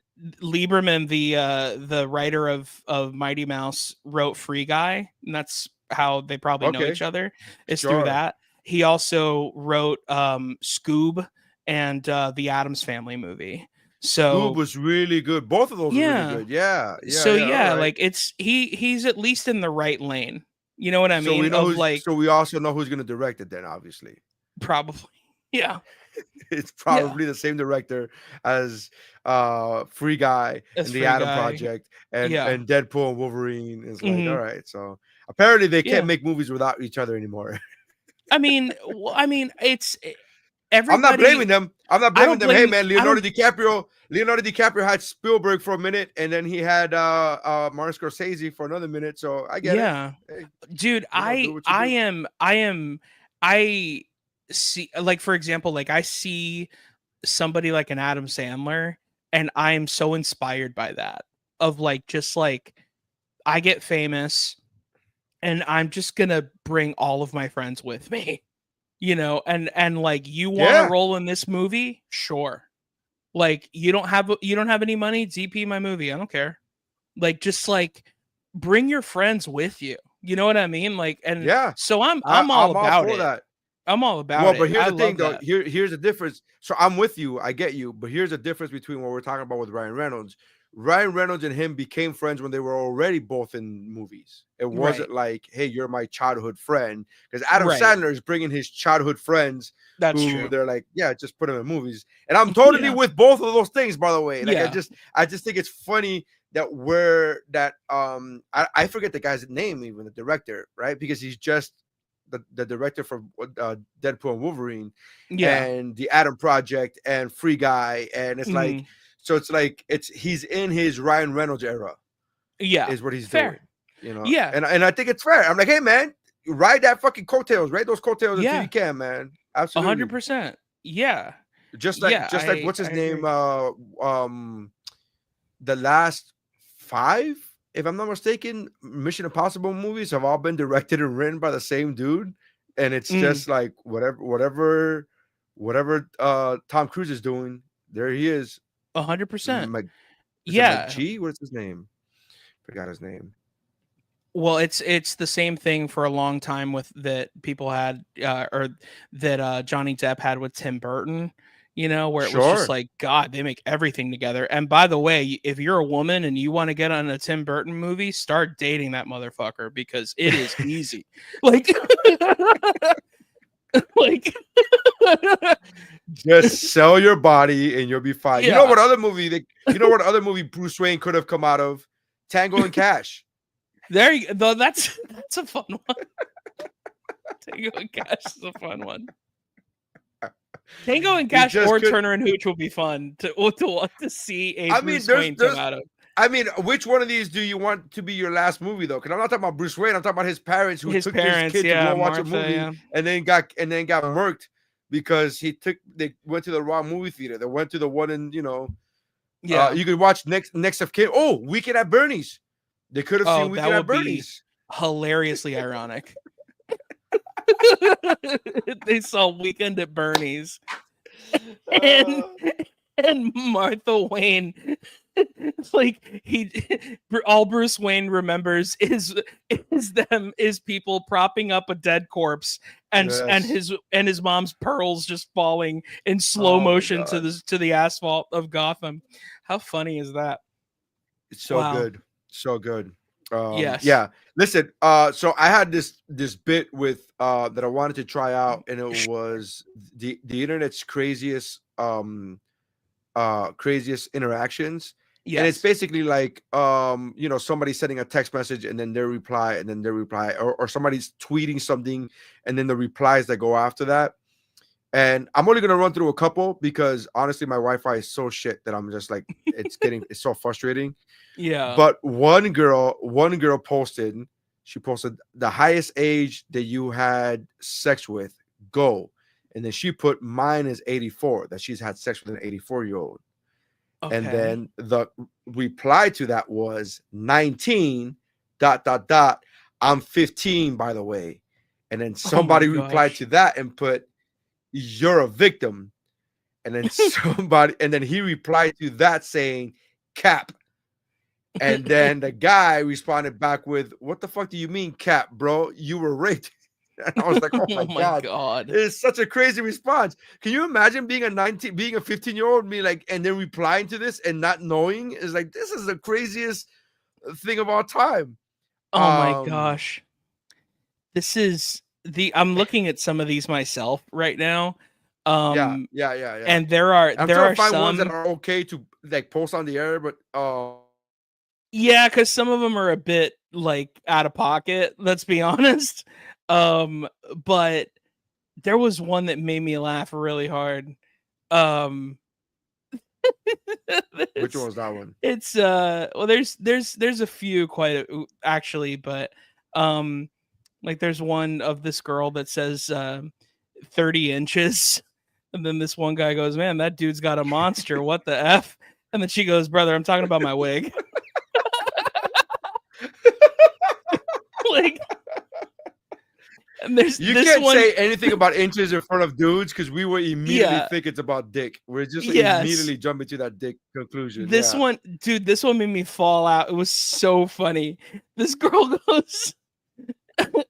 Lieberman, the writer of Mighty Mouse, wrote Free Guy, and that's how they probably know each other. Is through that. He also wrote Scoob and the Addams Family movie. So Scoob was really good. Both of those were really good. Yeah. So right. like he's at least in the right lane. You know what I mean? So we also know who's going to direct it then, obviously. Probably. Yeah. It's probably the same director as Free Guy and the Adam Project and Deadpool and Wolverine. It's like, all right. So apparently they can't make movies without each other anymore. I mean, it's everybody. I'm not blaming them. Hey man, Leonardo DiCaprio had Spielberg for a minute, and then he had Martin Scorsese for another minute. So I get it. Hey, dude, I see, like, for example, like I see somebody like an Adam Sandler, and I am so inspired by that. Of like, just like, I get famous, and I'm just gonna bring all of my friends with me, you know, and like, you want to roll in this movie? Sure. Like, you don't have any money? DP my movie. I don't care. Like, just like, bring your friends with you. You know what I mean? Like, and so I'm all about it. That. I'm all about it. Well, but here's the thing, though. Here's the difference. So I'm with you. I get you. But here's the difference between what we're talking about with Ryan Reynolds. Ryan Reynolds and him became friends when they were already both in movies. It wasn't like, hey, you're my childhood friend. Because Adam Sandler is bringing his childhood friends. That's true. They're like, yeah, just put them in movies. And I'm totally with both of those things, by the way. Like, I just think it's funny that I forget the guy's name, even the director, right? Because he's just the director for Deadpool and Wolverine, and the Adam Project and Free Guy, and it's like, so it's like he's in his Ryan Reynolds era, is what he's doing, you know, and I think it's fair. I'm like, hey man, ride that fucking coattails, ride those coattails until you can, man. Absolutely, 100%, just like what's his name, the last 5. If I'm not mistaken, Mission Impossible movies have all been directed and written by the same dude, and it's just like whatever Tom Cruise is doing, there he is. 100%. G, what is his name? Forgot his name. Well, it's the same thing for a long time with that people had, or that Johnny Depp had with Tim Burton. You know, where it was just like, God, they make everything together. And by the way, if you're a woman and you want to get on a Tim Burton movie, start dating that motherfucker, because it is easy. Like, just sell your body and you'll be fine. You know what other movie Bruce Wayne could have come out of? Tango and Cash. There you go. That's a fun one. Tango and Cash is a fun one. Tango and Cash or Turner and Hooch will be fun to see a Bruce Wayne come out of. I mean, which one of these do you want to be your last movie, though? Because I'm not talking about Bruce Wayne. I'm talking about his parents who took his kid to go watch a movie and then got murked because they went to the wrong movie theater. They went to the one in, you know, you could watch next of kin. Oh, Weekend at Bernie's. They could have seen Weekend at Bernie's. Hilariously ironic. They saw Weekend at Bernie's, and Martha Wayne, like, all Bruce Wayne remembers is people propping up a dead corpse and his mom's pearls just falling in slow motion to the asphalt of Gotham. How funny is that? It's so good, so good. Yes. Yeah. Listen, so I had this bit with that I wanted to try out, and it was the internet's craziest interactions. Yes. And it's basically like you know, somebody sending a text message and then their reply and then their reply, or somebody's tweeting something and then the replies that go after that. And I'm only gonna run through a couple because honestly my Wi-Fi is so shit that I'm just like, it's so frustrating. Yeah. But one girl posted, she posted, the highest age that you had sex with, go. and then she put mine is 84, that she's had sex with an 84-year-old. Okay. And then the reply to that was 19 ... I'm 15, by the way. And then somebody replied to that and put, you're a victim. And then and then he replied to that saying, cap. And then the guy responded back with, what the fuck do you mean, cap, bro? You were raped. And I was like, oh my God. It's such a crazy response. Can you imagine being a 15-year-old, me like, and then replying to this and not knowing? Is like, this is the craziest thing of all time. Oh my gosh. This is I'm looking at some of these myself right now. Yeah. And there are find some ones that are okay to like post on the air, but yeah, because some of them are a bit like out of pocket, let's be honest. But there was one that made me laugh really hard. Which one was that one? It's well, there's a few actually, but like there's one of this girl that says 30 inches, and then this one guy goes, man, that dude's got a monster, what the F? And then she goes, brother, I'm talking about my wig. Like, and you can't say anything about inches in front of dudes because we will immediately think it's about dick. We're just immediately jumping to that dick conclusion. This one made me fall out. It was so funny. This girl goes,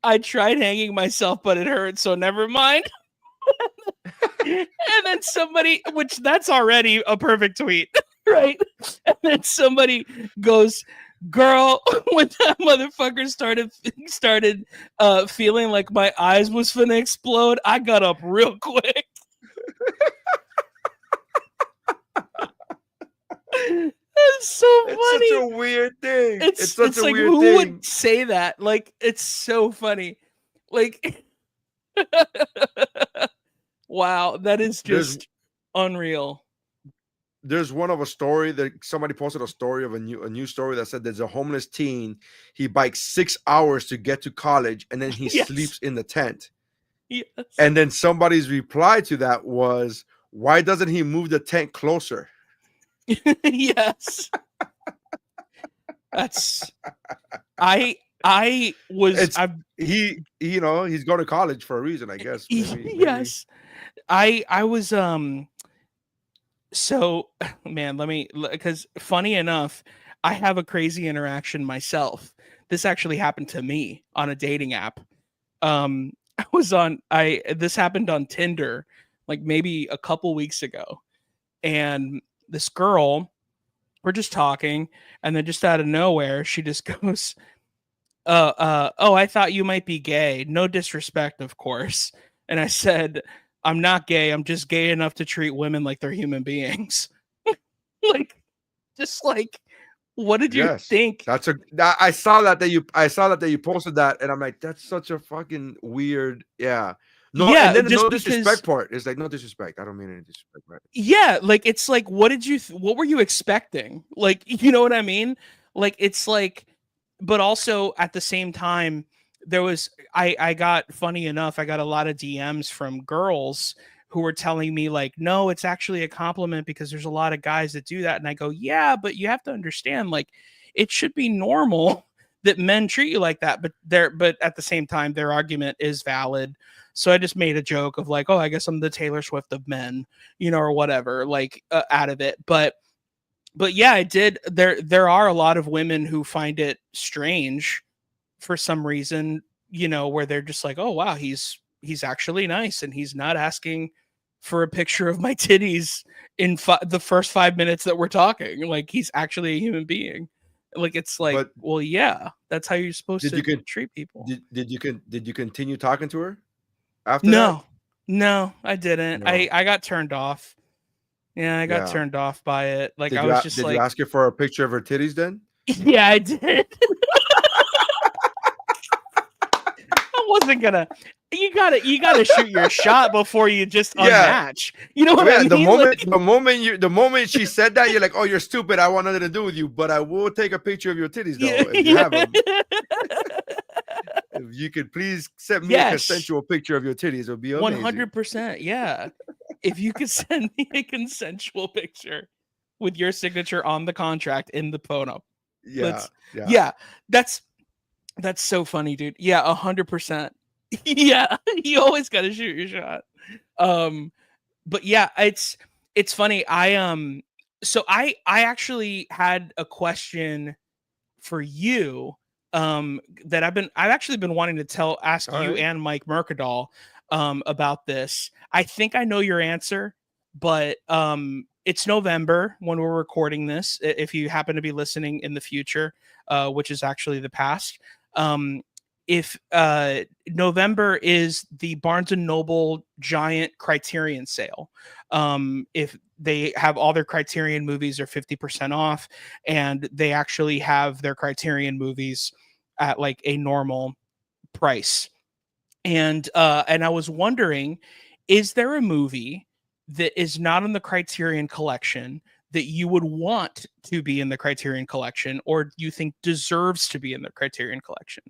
I tried hanging myself, but it hurt, so never mind. And then somebody, which that's already a perfect tweet, right? And then somebody goes, girl, when that motherfucker started feeling like my eyes was finna explode, I got up real quick. That's so funny. It's such a weird thing. It's such a like, weird thing. Who would say that? Like, it's so funny. Like, wow, that is just unreal. There's one of a story that somebody posted a story of a new story that said there's a homeless teen. He bikes 6 hours to get to college, and then he sleeps in the tent. Yes. And then somebody's reply to that was, why doesn't he move the tent closer? Yes. That's he's going to college for a reason, I guess. Maybe. Yes. I was so, man, because funny enough, I have a crazy interaction myself. This actually happened to me on a dating app. This happened on Tinder, like maybe a couple weeks ago. And this girl, we're just talking, and then just out of nowhere, she just goes, oh, I thought you might be gay. No disrespect, of course. And I said, I'm not gay. I'm just gay enough to treat women like they're human beings. Like, just like, what did you think? I saw that you posted that, and I'm like, that's such a fucking weird, No, and then no disrespect part. It's like, no disrespect. I don't mean any disrespect, right? Yeah, like, it's like, what were you expecting? Like, you know what I mean? Like, it's like, but also at the same time, there was, I got, funny enough, I got a lot of DMs from girls who were telling me like, no, it's actually a compliment because there's a lot of guys that do that. And I go, yeah, but you have to understand, like, it should be normal that men treat you like that. But at the same time, their argument is valid. So I just made a joke of like, oh, I guess I'm the Taylor Swift of men, or whatever, like out of it. But yeah, I did. There are a lot of women who find it strange for some reason, where they're just like, oh, wow, he's actually nice. And he's not asking for a picture of my titties in the first 5 minutes that we're talking. Like, he's actually a human being. Like, it's like, well, yeah, that's how you're supposed to treat people. Did you continue talking to her after that? No, I didn't. No. I got turned off. Yeah, I got turned off by it. Like, did you ask her for a picture of her titties then? Yeah, I did. I wasn't gonna. You gotta shoot your shot before you just unmatch. You know what I mean? The moment she said that, you're like, oh, you're stupid. I want nothing to do with you, but I will take a picture of your titties though if you have them. If you could please send me a Yes. consensual picture of your titties, it would be amazing. 100%. Yeah. If you could send me a consensual picture with your signature on the contract in the photo. Yeah, Yeah. That's so funny, dude. Yeah, 100%. Yeah, you always got to shoot your shot. But yeah, it's funny. So I actually had a question for you that I've actually been wanting to ask All you right. and Mike Mercadal about this. I think I know your answer, but it's November when we're recording this. If you happen to be listening in the future, which is actually the past, if November is the Barnes and Noble giant Criterion sale, if they have all their Criterion movies are 50% off, and they actually have their Criterion movies at like a normal price. And I was wondering, is there a movie that is not in the Criterion collection that you would want to be in the Criterion collection, or you think deserves to be in the Criterion collection?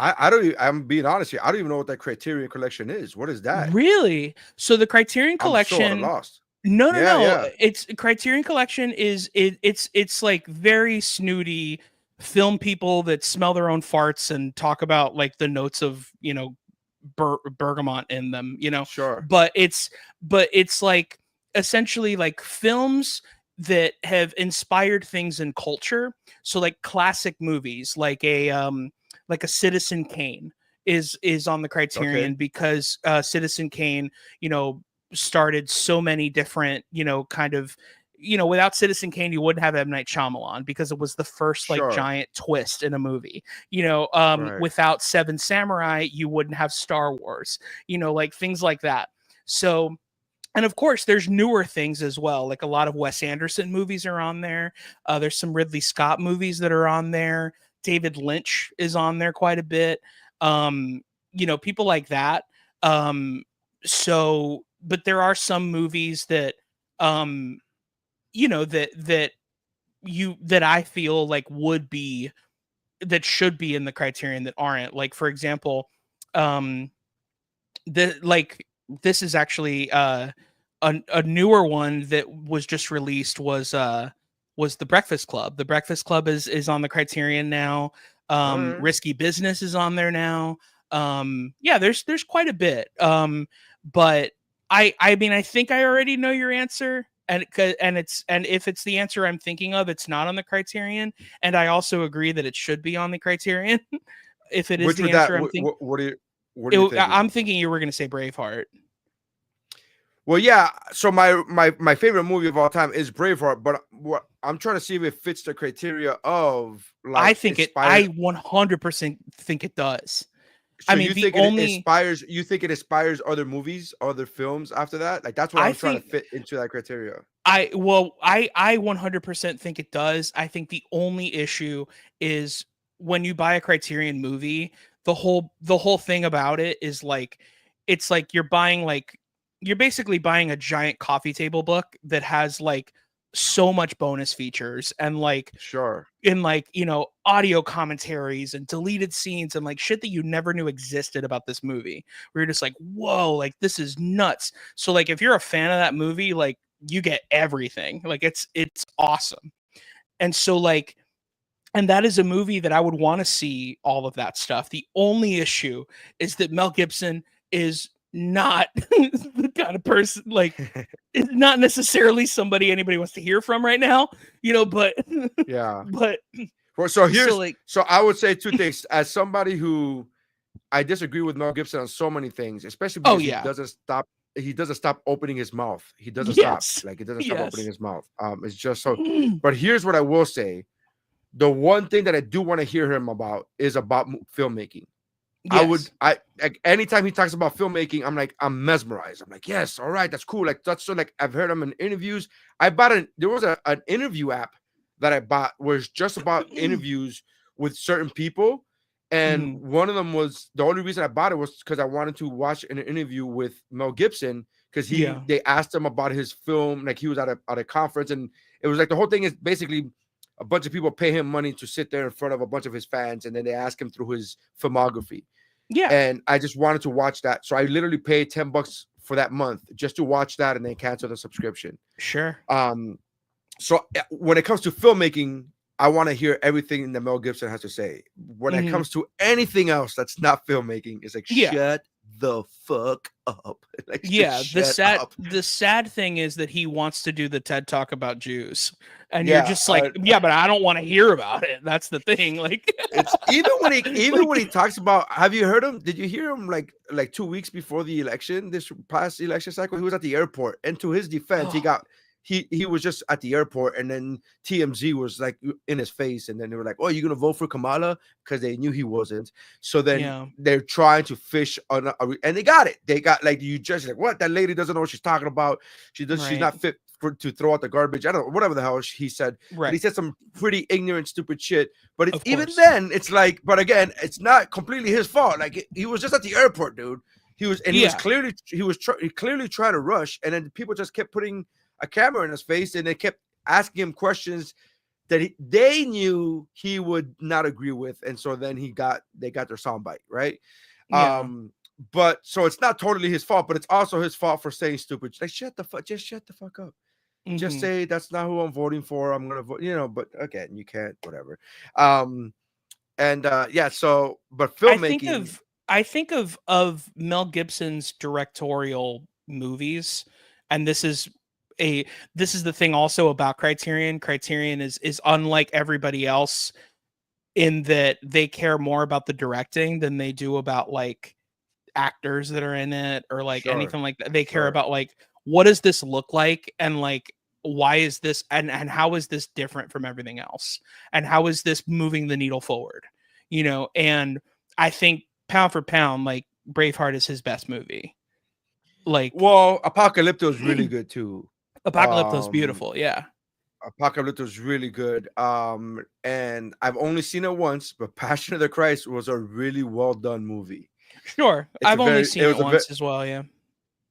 I don't. I'm being honest here. I don't even know what that Criterion collection is. What is that? Really? So the Criterion I'm so at a collection. loss. No. Yeah. It's Criterion collection it's like very snooty film people that smell their own farts and talk about like the notes of, bergamot in them, Sure. But it's like essentially like films that have inspired things in culture. So like classic movies, like a Citizen Kane is on the Criterion because Citizen Kane, started so many different, kind of, without Citizen Kane, you wouldn't have M. Night Shyamalan because it was the first like Sure. giant twist in a movie. Right. Without Seven Samurai, you wouldn't have Star Wars, like things like that. So, and of course, there's newer things as well. Like a lot of Wes Anderson movies are on there. There's some Ridley Scott movies that are on there. David Lynch is on there quite a bit. People like that. So, but there are some movies that, that I feel like that should be in the Criterion that aren't. Like, for example, this is actually a newer one that was just released was The Breakfast Club. The Breakfast Club is on the Criterion now. Right. Risky Business is on there now. There's quite a bit. But I mean, I think I already know your answer. And if it's the answer I'm thinking of, it's not on the Criterion. And I also agree that it should be on the Criterion. If it is the answer I'm thinking. What are you thinking? I'm thinking you were going to say Braveheart. Well, yeah. So my favorite movie of all time is Braveheart, but what I'm trying to see if it fits the criteria of like. I think I 100% think it does. So I mean, you think it inspires? You think it inspires other movies, other films after that? Like that's what I'm trying to fit into that criteria. I 100% think it does. I think the only issue is when you buy a Criterion movie, the whole thing about it is like, it's like you're basically buying a giant coffee table book that has like so much bonus features and like audio commentaries and deleted scenes and like shit that you never knew existed about this movie. We're just like, whoa, like this is nuts. So like if you're a fan of that movie, like you get everything. Like it's awesome. And so like, and that is a movie that I would want to see all of that stuff. The only issue is that Mel Gibson is not the kind of person, like it's not necessarily somebody anybody wants to hear from right now, but yeah. But so I would say two things. As somebody who I disagree with Mel Gibson on so many things, especially because he doesn't stop opening his mouth. He doesn't stop. Like he doesn't stop opening his mouth. It's just so. But here's what I will say: the one thing that I do want to hear him about is about filmmaking. Yes. I anytime he talks about filmmaking, I'm mesmerized. I'm like, yes, all right, that's cool. Like that's so like I've heard him in interviews. There was an interview app that I bought was just about interviews with certain people. And one of them was the only reason I bought it was because I wanted to watch an interview with Mel Gibson because they asked him about his film, like he was at a conference, and it was like the whole thing is basically a bunch of people pay him money to sit there in front of a bunch of his fans, and then they ask him through his filmography. Yeah. And I just wanted to watch that. So I literally paid $10 for that month just to watch that and then cancel the subscription. Sure. So when it comes to filmmaking, I want to hear everything that Mel Gibson has to say. When it comes to anything else that's not filmmaking, it's like, shut the fuck up. Like, the sad thing is that he wants to do the TED Talk about Jews. And you're just like, but I don't want to hear about it. That's the thing. Like, it's when he talks about, have you heard him? Did you hear him like 2 weeks before the election, this past election cycle? He was at the airport, and to his defense, he was just at the airport, and then TMZ was like in his face, and then they were like, "Oh, you're gonna vote for Kamala?" Because they knew he wasn't. So then they're trying to fish on, and they got it. They got like, you just like, what? That lady doesn't know what she's talking about. She's not fit to throw out the garbage. I don't know, whatever the hell he said. Right. But he said some pretty ignorant, stupid shit. But even then, it's like, but again, it's not completely his fault. Like, he was just at the airport, dude. He was clearly trying to rush, and then people just kept putting a camera in his face, and they kept asking him questions that they knew he would not agree with, and so then they got their soundbite, right? But so it's not totally his fault, but it's also his fault for saying stupid. Like, just shut the fuck up. Just say that's not who I'm voting for. I'm gonna vote, but again, you can't, whatever. So but filmmaking. I think of Mel Gibson's directorial movies, and this is the thing also about Criterion. Criterion is unlike everybody else in that they care more about the directing than they do about like actors that are in it or like anything like that. They care about like, what does this look like, and like, why is this and how is this different from everything else, and how is this moving the needle forward, and I think pound for pound, like, Braveheart is his best movie. Like, well, Apocalypto is really good too. Apocalypto is beautiful. Yeah. Apocalypto is really good. And I've only seen it once, but Passion of the Christ was a really well done movie. Sure. I've only seen it once as well. Yeah.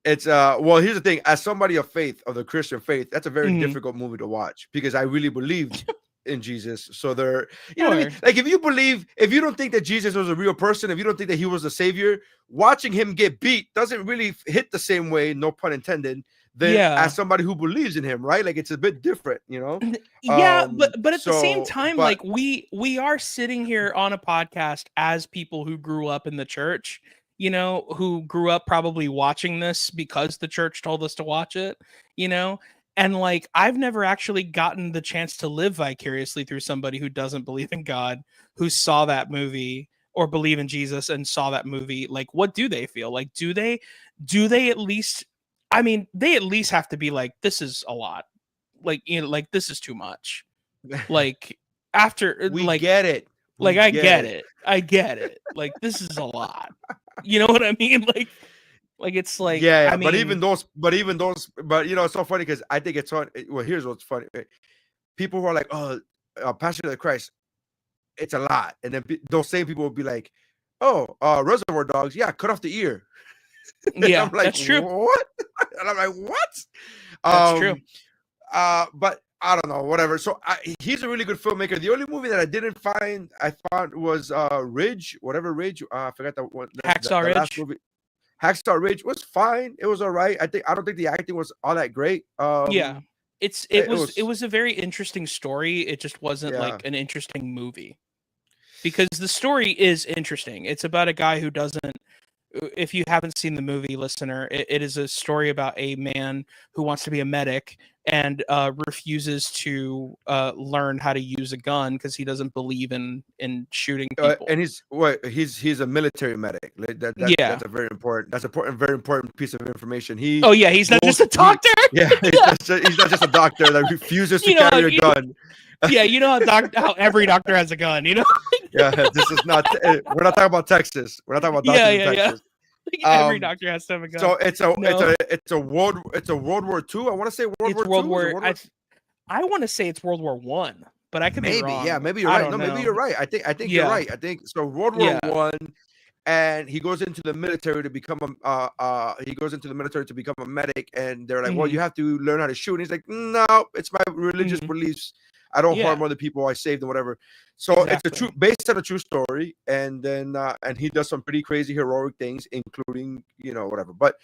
It's well, here's the thing. As somebody of faith, of the Christian faith, that's a very difficult movie to watch, because I really believed in Jesus. So what I mean? Like, if you don't think that Jesus was a real person, if you don't think that he was the savior, watching him get beat doesn't really hit the same way, no pun intended, than as somebody who believes in him, right? Like, it's a bit different, but at the same time, like, we are sitting here on a podcast as people who grew up in the church, who grew up probably watching this because the church told us to watch it, and like, I've never actually gotten the chance to live vicariously through somebody who doesn't believe in God, who saw that movie, or believe in Jesus and saw that movie. Like, what do they feel? Like, do they at least, I mean, they at least have to be like, this is a lot. Like, like, this is too much. Like, after we get it. Like, I get it. I get it. Like, this is a lot. You know what I mean? Like it's like, I mean, but it's so funny, because I think it's on. Well, here's what's funny: people who are like, "Oh, Passion of the Christ, it's a lot," and then those same people will be like, "Oh, Reservoir Dogs, yeah, cut off the ear." Yeah, I'm like, that's true. What? And I'm like, what? That's true. But I don't know, whatever. So he's a really good filmmaker. The only movie that I found was Ridge, whatever Ridge. I forgot that one. Hacksaw Ridge. Last movie. Hacksaw Ridge was fine. It was all right. I don't think the acting was all that great. It was a very interesting story. It just wasn't like an interesting movie, because the story is interesting. It's about a guy who doesn't. If you haven't seen the movie, listener, it is a story about a man who wants to be a medic and refuses to learn how to use a gun because he doesn't believe in shooting people. And he's a military medic. That's a very important piece of information. He's not just a doctor. He's not just a doctor that refuses to carry a gun. Yeah, you know how every doctor has a gun, Yeah, this is not. We're not talking about Texas. We're not talking about doctors in Texas. Every doctor has to have a gun. So it's a World War II. I want to say World War II. I want to say it's World War One, but I could be wrong. Yeah, maybe you're right. No, maybe you're right. I think you're right. I think so. World War One, and he goes into the military to become a medic, and they're like, well, you have to learn how to shoot. And he's like, no, it's my religious beliefs. I don't harm other people. I save them, whatever. So it's a true, based on a true story. And then and he does some pretty crazy heroic things, including, you know, whatever. But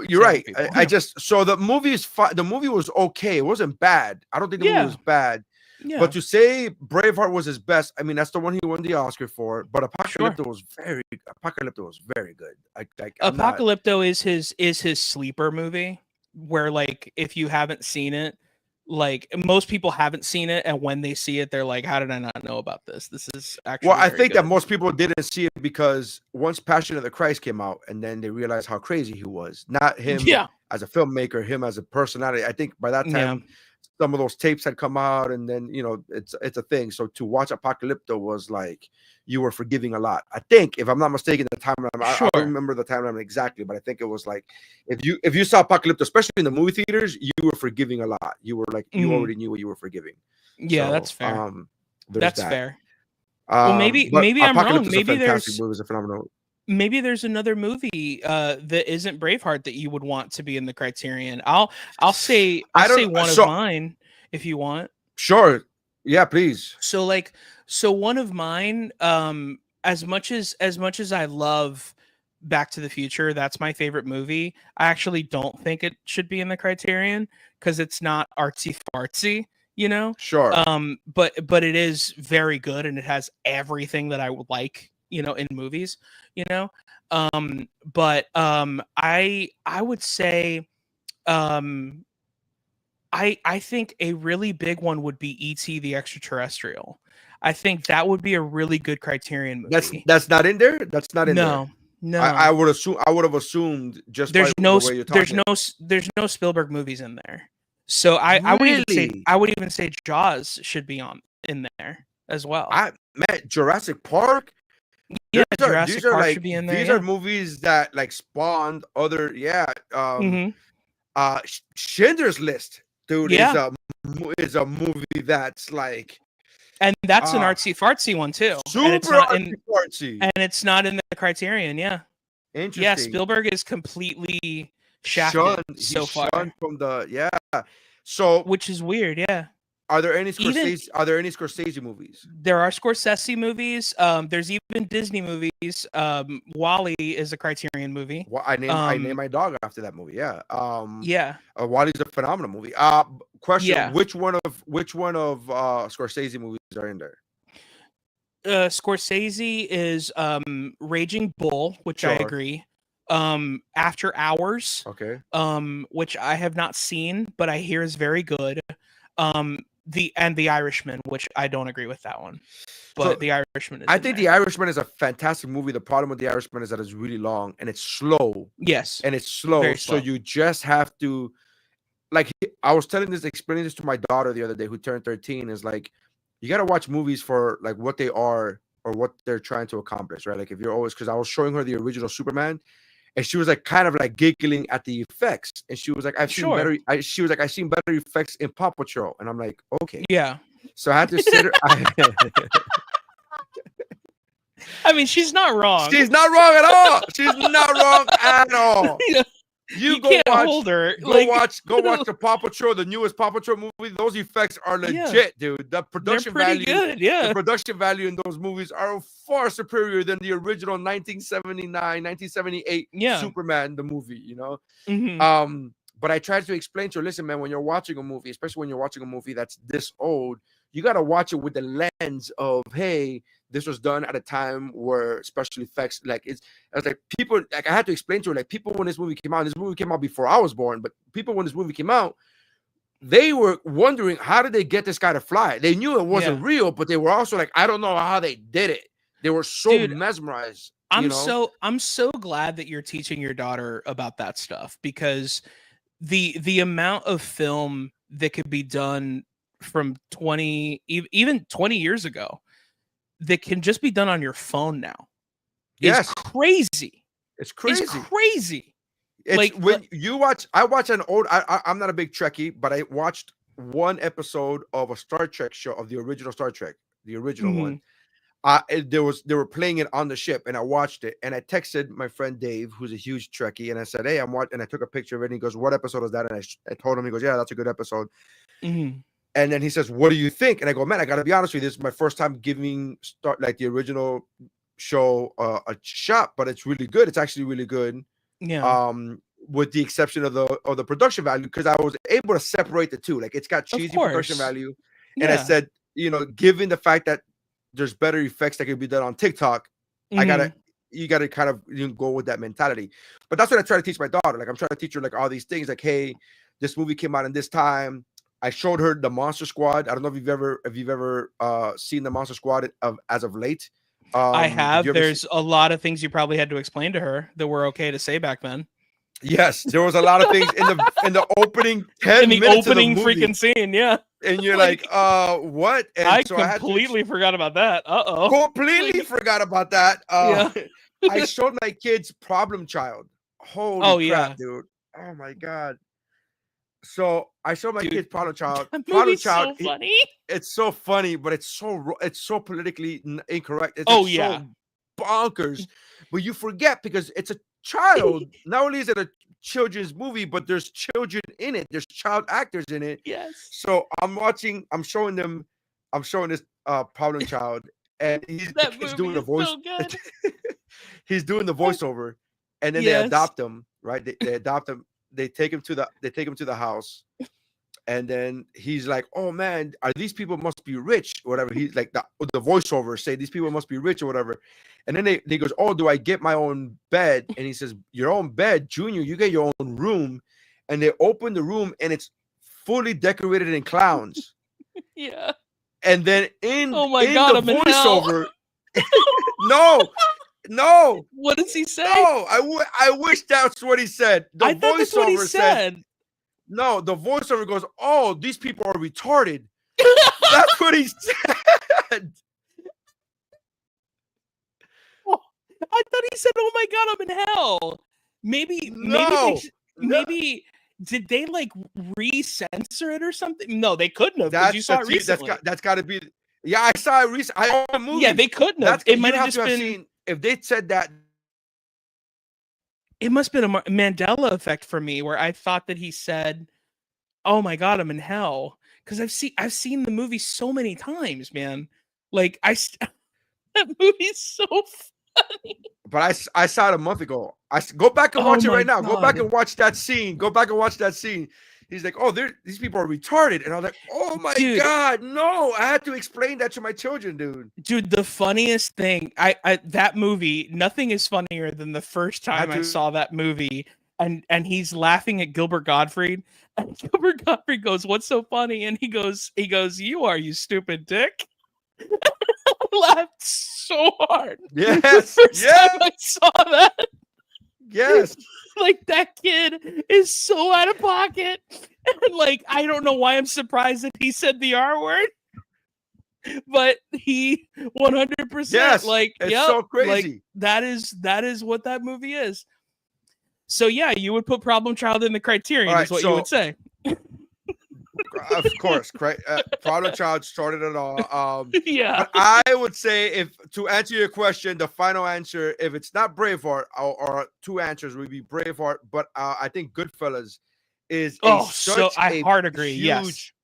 you're right. I just, so the movie is the movie was okay. It wasn't bad. I don't think the movie was bad. Yeah. But to say Braveheart was his best, I mean, that's the one he won the Oscar for. But Apocalypto was very good. Apocalypto is his sleeper movie, where like if you haven't seen it, like most people haven't seen it, and when they see it, they're like, "How did I not know about this? This is actually." Well, I think that most people didn't see it because once Passion of the Christ came out, and then they realized how crazy he was. Not him as a filmmaker, him as a personality. I think by that time, some of those tapes had come out, and then, you know, it's a thing. So to watch Apocalypto was like you were forgiving a lot. I think, if I'm not mistaken, the timeline. I don't remember the timeline exactly, but I think it was like if you saw Apocalypto, especially in the movie theaters, you were forgiving a lot. You were like you already knew what you were forgiving. Yeah, so, that's fair. That's fair. Well, maybe I'm wrong. Maybe there's movie is a phenomenal. Maybe there's another movie that isn't Braveheart that you would want to be in the Criterion. I'll say one of mine if you want. Sure. Yeah, please. So one of mine, as much as I love Back to the Future, that's my favorite movie. I actually don't think it should be in the Criterion because it's not artsy fartsy, you know? Sure. But it is very good, and it has everything that I would like, you know, in movies, you know. But I would say I think a really big one would be E.T. the Extraterrestrial. I think that would be a really good Criterion movie. That's not in there. That's not in there. No. I would have assumed just there's by no the way you're talking. there's no Spielberg movies in there. So I would even say Jaws should be in there as well. Jurassic Park. Yeah, Jurassic Park should be in there. These are movies that like spawned other. Schindler's List, dude, is a movie that's like, and that's an artsy fartsy one too. Super artsy, and it's not in the Criterion. Yeah, interesting. Yeah, Spielberg is completely shafted so far from the So, which is weird. Yeah. Are there any Scorsese movies? There are Scorsese movies. There's even Disney movies. WALL-E is a Criterion movie. Well, I named my dog after that movie. Yeah. WALL-E's a phenomenal movie. Question: Yeah. Which one of Scorsese movies are in there? Scorsese is Raging Bull, which I agree. After Hours, okay. Which I have not seen, but I hear is very good. The Irishman, which I don't agree with that one, but The Irishman is. I think The Irishman is a fantastic movie. The problem with The Irishman is that it's really long and it's slow. Yes, and it's slow. Very slow. So you just have to, like, I was explaining this to my daughter the other day, who turned 13. Is like, you got to watch movies for like what they are or what they're trying to accomplish, right? Like, if you're always, because I was showing her the original Superman. And she was like kind of like giggling at the effects, and she was like, "I've seen better." She was like, "I've seen better effects in Paw Patrol," and I'm like, "Okay." Yeah. So I had to sit her. I mean, she's not wrong. She's not wrong at all. She's not wrong at all. You go can't watch. Hold her. Go watch the Paw Patrol, the newest Paw Patrol movie. Those effects are legit, dude. The production value, good. Yeah. The production value in those movies are far superior than the original 1979, 1978 Superman, the movie. You know. Mm-hmm. But I tried to explain to her, listen, man, when you're watching a movie, especially when you're watching a movie that's this old, you got to watch it with the lens of, hey, this was done at a time where special effects, like, I was like, people, like, I had to explain to her, like, people, when this movie came out before I was born, but people, when this movie came out, they were wondering, how did they get this guy to fly? They knew it wasn't real, but they were also like, I don't know how they did it. They were so mesmerized. I'm so glad that you're teaching your daughter about that stuff, because the amount of film that could be done from 20 years ago that can just be done on your phone now is crazy. It's crazy. It's crazy. It's like when you watch, I watch an old, I'm not a big Trekkie, but I watched one episode of a Star Trek show, of the original Star Trek, the original one. they were playing it on the ship, and I watched it, and I texted my friend Dave, who's a huge Trekkie, and I said, "Hey, I'm watching," and I took a picture of it, and he goes, "What episode is that?" And I told him, he goes, "Yeah, that's a good episode." Mhm. And then he says, "What do you think?" And I go, "Man, I gotta be honest with you. This is my first time giving like the original show a shot, but it's really good. It's actually really good. Yeah. With the exception of the production value, because I was able to separate the two. Like, it's got cheesy production course. value, and I Yeah. said, given the fact that there's better effects that can be done on TikTok, Mhm. you gotta kind of go with that mentality. But that's what I try to teach my daughter. Like, I'm trying to teach her like all these things. Like, hey, this movie came out in this time. I showed her the Monster Squad. I don't know if you've ever seen the Monster Squad as of late. I Did have. you ever There's a lot of things you probably had to explain to her that were okay to say back then. Yes, there was a lot of things in the opening 10 In the minutes opening of the movie, freaking scene, yeah. and you're Like, like, what? And I so I had to completely forgot about that. Uh-oh. completely forgot about that. Yeah. I showed my kids Problem Child. Holy Oh, crap, yeah. dude! Oh my god! So I showed my Dude, kids Problem Child. That Problem movie's Child. so funny. It's so funny, but it's so politically incorrect. It's Oh, like yeah. so bonkers. But you forget because it's a child. Not only is it a children's movie, but there's children in it. There's child actors in it. Yes. So I'm showing this Problem Child, and That he's movie doing the is voice. so good. He's doing the voiceover, and then they Yes. adopt him. Right? They adopt him. They take him to the house. And then he's like, "Oh man, these people must be rich, or whatever." He's like, the voiceover say these people must be rich or whatever. And then he goes, "Oh, do I get my own bed?" And he says, "Your own bed, Junior. You get your own room." And they open the room, and it's fully decorated in clowns. Yeah. And then in Oh my in God, the I'm in hell. voiceover, no, What does he say? no. I wish that's what he said. The I thought that's what he voiceover said. No, the voiceover goes, "Oh, these people are retarded." That's what he said. I thought he said, "Oh my God, I'm in hell." Maybe No. maybe did they like re-censor it or something? No, they couldn't have because you saw it recently. That's got to be. Yeah, I saw it recently. I own the movie. Yeah, they couldn't have. That's It you might have have just to have been. seen if they said that. It must have been a Mandela effect for me, where I thought that he said, "Oh my God, I'm in hell," because I've seen the movie so many times, man. Like that movie's so funny. But I saw it a month ago. Go back and Oh watch it my right now. Go back God. and watch that scene. Go back and watch that scene. He's like, "Oh, these people are retarded," and I was like, "Oh my Dude. God, no!" I had to explain that to my children, dude. Dude, the funniest thing, I that movie, nothing is funnier than the first time I saw that movie, and he's laughing at Gilbert Gottfried, and Gilbert Gottfried goes, "What's so funny?" And he goes, "You are, you stupid dick." I laughed so hard. Yes, The first yes. time I saw that. Yes. Like, that kid is so out of pocket. And like, I don't know why I'm surprised that he said the R word. But he 100% Yes, like, it's yep, so crazy. like that is what that movie is. So yeah, you would put Problem Child in the Criterion, All is right, what you would say. Of course, Problem Child started it all. Yeah. But I would say, to answer your question, the final answer, if it's not Braveheart, or two answers would be Braveheart, but I think Goodfellas is I hard agree. Huge,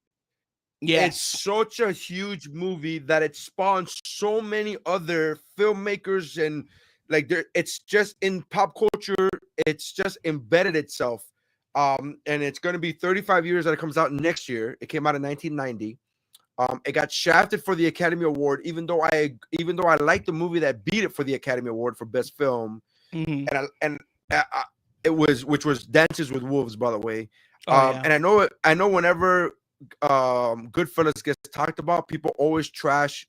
Yes. it's such a huge movie that it spawns so many other filmmakers, and like it's just in pop culture, it's just embedded itself. And it's going to be 35 years that it comes out next year. It came out in 1990. It got shafted for the Academy Award, even though I like the movie that beat it for the Academy Award for Best Film. Mm-hmm. Which was Dances with Wolves, by the way. Yeah. And I know whenever Goodfellas gets talked about, people always trash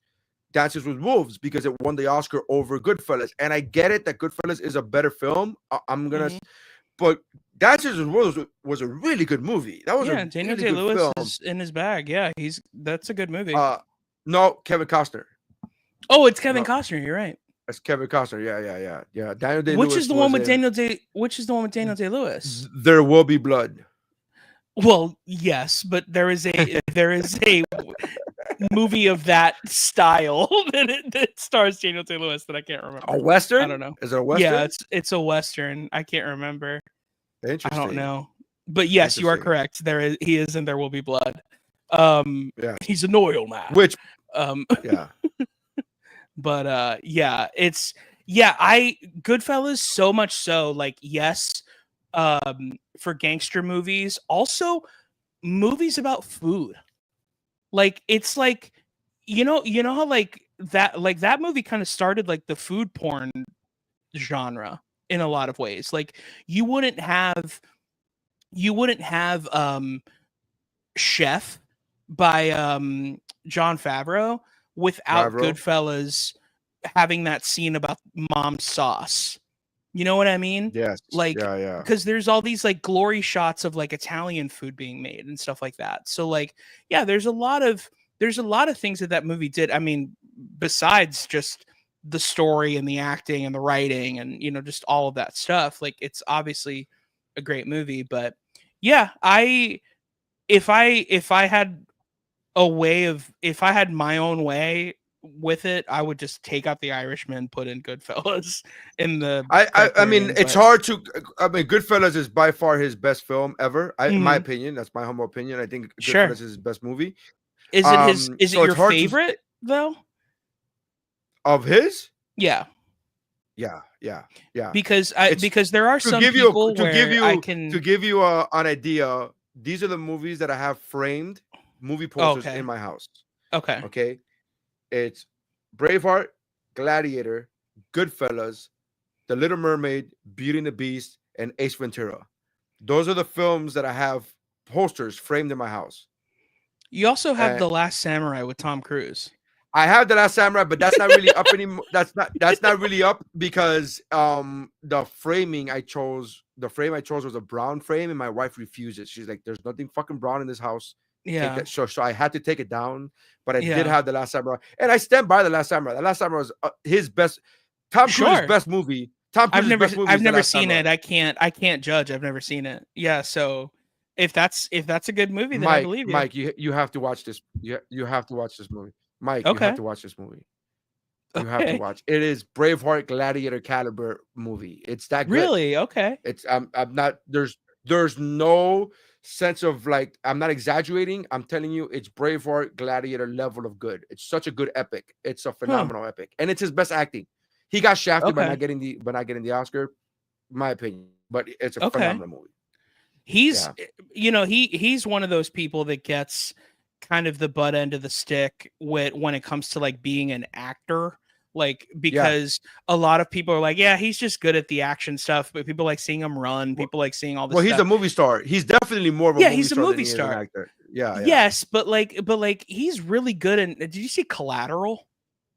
Dances with Wolves because it won the Oscar over Goodfellas. And I get it that Goodfellas is a better film. But Dances with Wolves was a really good movie. That was Daniel really Day-Lewis film. is in his bag. Yeah, that's a good movie. No, Kevin Costner. Oh, it's Kevin Costner. You're right. That's Kevin Costner. Yeah. Daniel Day-Lewis. Which is the one with Daniel Day-Lewis? There Will Be Blood. Well, yes, but there is a movie of that style that stars Daniel Day-Lewis that I can't remember. A Western? I don't know. Is it a Western? Yeah, it's a Western. I can't remember. Interesting. I don't know. But yes, you are correct. He is, and There Will Be Blood. He's an oil man. Which yeah. But Goodfellas, so much so, like, yes, for gangster movies, also movies about food. Like, it's like, you know how that movie kind of started like the food porn genre in a lot of ways. Like, you wouldn't have Chef by Jon Favreau without Goodfellas having that scene about mom's sauce. You know what I mean? Yes. Like, yeah. Because there's all these like glory shots of like Italian food being made and stuff like that. So like, yeah, there's a lot of things that movie did. I mean, besides just the story and the acting and the writing and, you know, just all of that stuff. Like, it's obviously a great movie, but yeah, if I had my own way with it, I would just take out The Irishman, put in Goodfellas in the. I mean, it's hard to. I mean, Goodfellas is by far his best film ever. In my opinion, that's my humble opinion. I think Goodfellas is his best movie. Is it Is it your favorite though? Of his? Yeah. Yeah. Because there are some people I can give you an idea. These are the movies that I have framed movie posters in my house. Okay. It's Braveheart, Gladiator, Goodfellas, The Little Mermaid, Beauty and the Beast, and Ace Ventura. Those are the films that I have posters framed in my house. You also have The Last Samurai with Tom Cruise. I have The Last Samurai, but that's not really up anymore. That's not really up because the frame I chose was a brown frame, and my wife refused it. She's like, "There's nothing fucking brown in this house." Yeah. So I had to take it down, but I did have The Last Samurai, and I stand by The Last Samurai. The Last Samurai was his best. Tom Cruise's best movie. I've never seen it. I can't judge. I've never seen it. Yeah. So if that's a good movie, then I believe you. Mike, you have to watch this. You have to watch this movie. Mike, you have to watch this movie. You have to watch. It is Braveheart, Gladiator caliber movie. It's that good. Really? Okay. It's I'm not. There's no sense of like, I'm not exaggerating. I'm telling you, it's Braveheart, Gladiator level of good. It's such a good epic. It's a phenomenal epic, and it's his best acting. He got shafted by not getting the Oscar, in my opinion. But it's a phenomenal movie. He's he's one of those people that gets kind of the butt end of the stick when it comes to like being an actor. Like, because a lot of people are like, yeah, he's just good at the action stuff, but people like seeing him run. People like seeing all this. Well, stuff. He's a movie star. He's definitely more of a movie star. Than he is an actor. Yeah. Yes, but like he's really good. And did you see Collateral?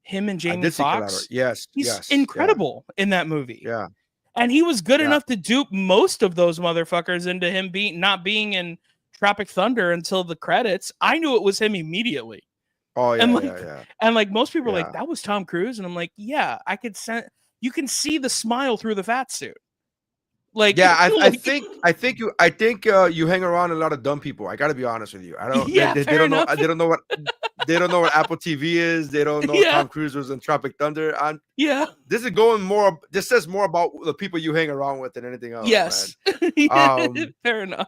Him and Jamie Foxx. Yes, he's incredible in that movie. Yeah, and he was good enough to dupe most of those motherfuckers into him not being in Tropic Thunder until the credits. I knew it was him immediately. Oh yeah, and like most people are like, that was Tom Cruise, and I'm like, yeah, I could sense. You can see the smile through the fat suit. Like, yeah, I think you hang around a lot of dumb people. I got to be honest with you. I don't. Yeah, they don't know. They don't know what Apple TV is. They don't know Tom Cruise was in Tropic Thunder. This is going more. This says more about the people you hang around with than anything else. Yes, fair enough.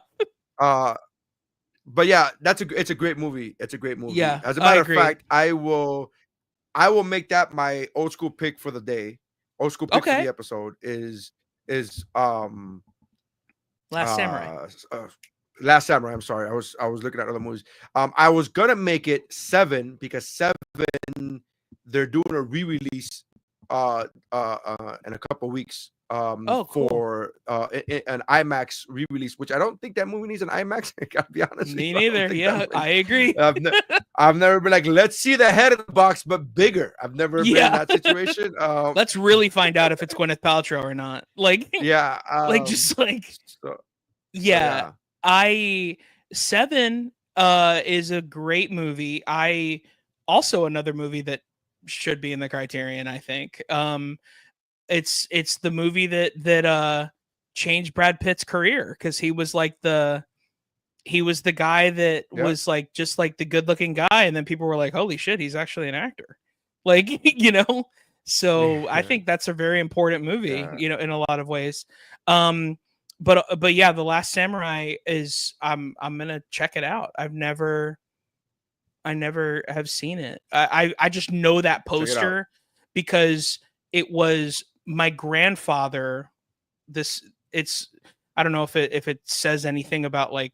But yeah, it's a great movie. It's a great movie. Yeah, as a matter of fact, I will make that my old school pick for the day. Old school pick for the episode is Last Samurai. Last Samurai. I'm sorry. I was looking at other movies. I was gonna make it 7 because 7 they're doing a re-release in a couple weeks. For an IMAX re-release, which I don't think that movie needs an IMAX. I gotta be honest. Me neither. Yeah, I agree. I've never been like, let's see the head of the box, but bigger. I've never been in that situation. Let's really find out if it's Gwyneth Paltrow or not. Like, Seven is a great movie. Also another movie that should be in the Criterion, I think. It's the movie that changed Brad Pitt's career because he was like the he was the guy that was like just like the good looking guy, and then people were like, holy shit, he's actually an actor. Like, you know, so I think that's a very important movie, you know, in a lot of ways. But yeah, The Last Samurai is I'm gonna check it out. I never have seen it. I just know that poster because it was my grandfather. I don't know if it says anything about like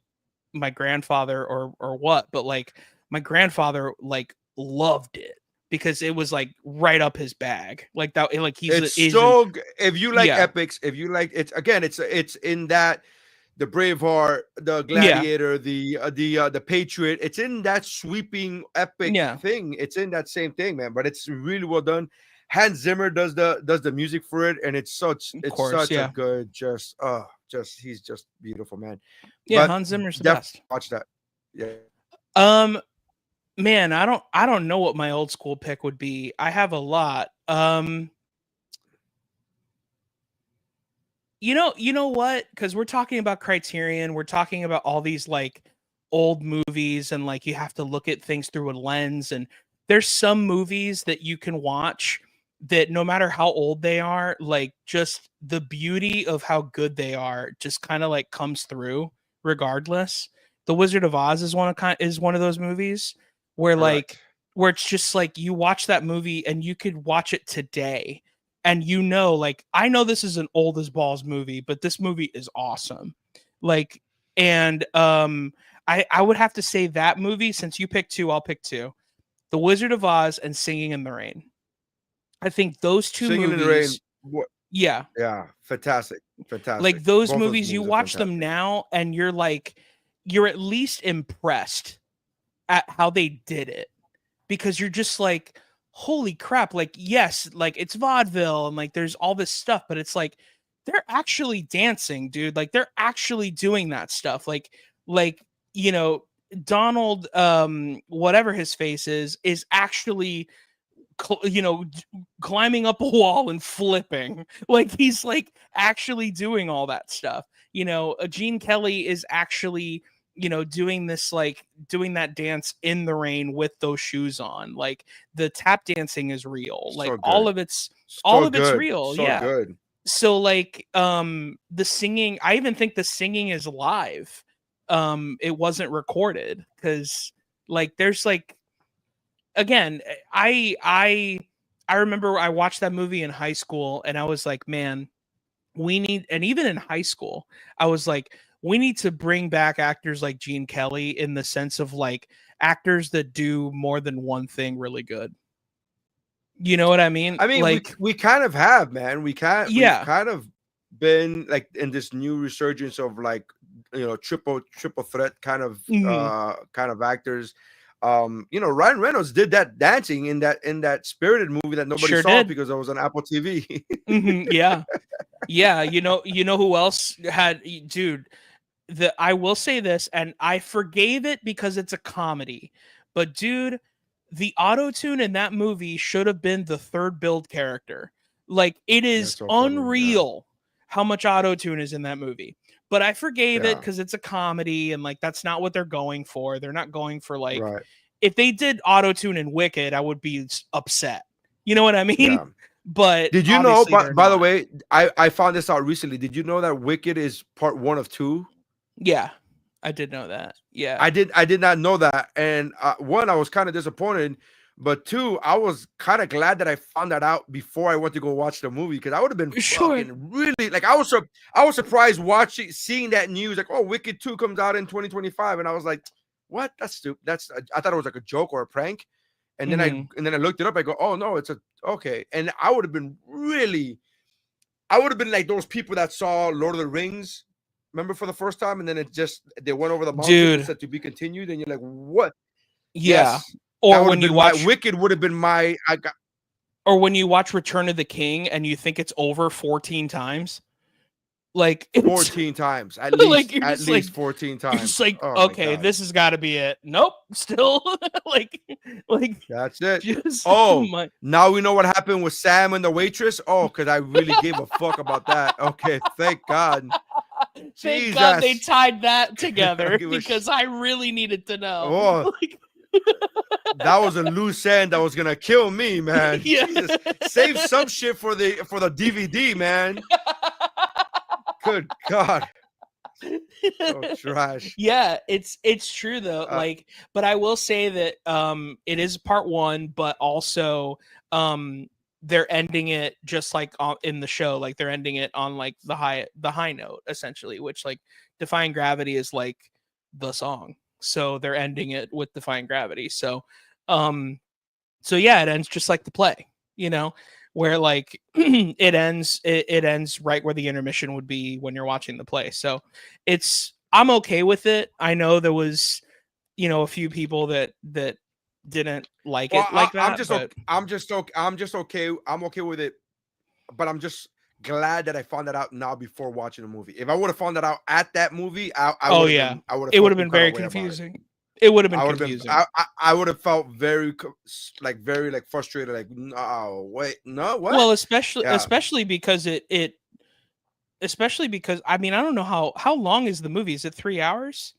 my grandfather or what, but like my grandfather like loved it because it was like right up his bag. Like that, like if you like epics, if you like it's in that the Braveheart, the Gladiator, the Patriot, it's in that sweeping epic thing. It's in that same thing, man. But it's really well done. Hans Zimmer does the music for it, and it's such a good he's just beautiful, man. Yeah, but Hans Zimmer's the best. Watch that. Yeah. Man, I don't know what my old school pick would be. I have a lot. You know what? Because we're talking about Criterion, we're talking about all these like old movies, and like you have to look at things through a lens. And there's some movies that you can watch that no matter how old they are, like just the beauty of how good they are just kind of like comes through regardless. The Wizard of Oz is one of those movies where where it's just like you watch that movie and you could watch it today and you know, like, I know this is an old as balls movie, but this movie is awesome. Like, and I would have to say that movie, since you picked two, I'll pick two. The Wizard of Oz and Singing in the Rain. I think those two movies. Singing in the Rain. Yeah. Yeah. Fantastic. Like those movies, you watch them now and you're like, you're at least impressed at how they did it, because you're just like, holy crap. Like, yes, like it's vaudeville and like there's all this stuff, but it's like, they're actually dancing, dude. Like they're actually doing that stuff. Like, you know, Donald, whatever his face is actually, you know, climbing up a wall and flipping. Like he's like actually doing all that stuff. You know, Gene Kelly is actually, you know, doing that dance in the rain with those shoes on. Like the tap dancing is real. Like all of it's real. So good. So like the singing, I even think the singing is live. It wasn't recorded because like there's like, again, I remember I watched that movie in high school and I was like, man, and even in high school, I was like, we need to bring back actors like Gene Kelly, in the sense of like actors that do more than one thing really good. You know what I mean? I mean, like we kind of have, man. We've kind of been like in this new resurgence of like, you know, triple threat kind of actors. You know, Ryan Reynolds did that dancing in that Spirited movie that nobody saw because it was on Apple TV. Yeah. You know who else had, dude, I will say this, and I forgave it because it's a comedy, but dude, the auto-tune in that movie should have been the third build character. Like it is so unreal how much auto-tune is in that movie. But I forgave it because it's a comedy and like that's not what they're going for. They're not going for like if they did auto-tune in Wicked, I would be upset. You know what I mean? Yeah. But did you know, by the way, I found this out recently. Did you know that Wicked is part 1 of 2? Yeah, I did know that. Yeah, I did not know that. And one, I was kind of disappointed, but two, I was kind of glad that I found that out before I went to go watch the movie, because I would have been fucking really like I was surprised seeing that news, like, oh, Wicked 2 comes out in 2025, and I was like, what? That's stupid. I thought it was like a joke or a prank. And then I looked it up. I go, oh no, it's okay. And I would have been like those people that saw Lord of the Rings, remember, for the first time, and then they went over the mountain and said to be continued, and you're like, what? Yeah. Yes. Or when you watch Wicked would have been or when you watch Return of the King and you think it's over 14 times. Like 14 times, at least, like, at least 14 times. It's like, okay, this has got to be it. Nope, still like that's it. Now we know what happened with Sam and the waitress. Oh, because I really gave a fuck about that. Okay, thank God. Thank God they Jesus. tied that together Give a sh- because I really needed to know. Oh, that was a loose end that was gonna kill me, man. Yeah. Jesus, save some shit for the DVD, man. Good God, so trash. Yeah, it's true though. Like, but I will say that it is part one, but also they're ending it just like in the show, like they're ending it on like the high note essentially, which like Defying Gravity is like the song. So they're ending it with Defying Gravity. So yeah, it ends just like the play, where like it ends right where the intermission would be when you're watching the play. So I'm okay with it. I know there was a few people that didn't like it like that. I'm just okay. I'm okay with it, but I'm just glad that I found that out now before watching the movie. If I would have found that out at that movie, it would have been very confusing. It would have been confusing. I would have felt very frustrated. Like, no, wait, no, what? Well, especially because especially because I mean I don't know how long is the movie? Is it 3 hours?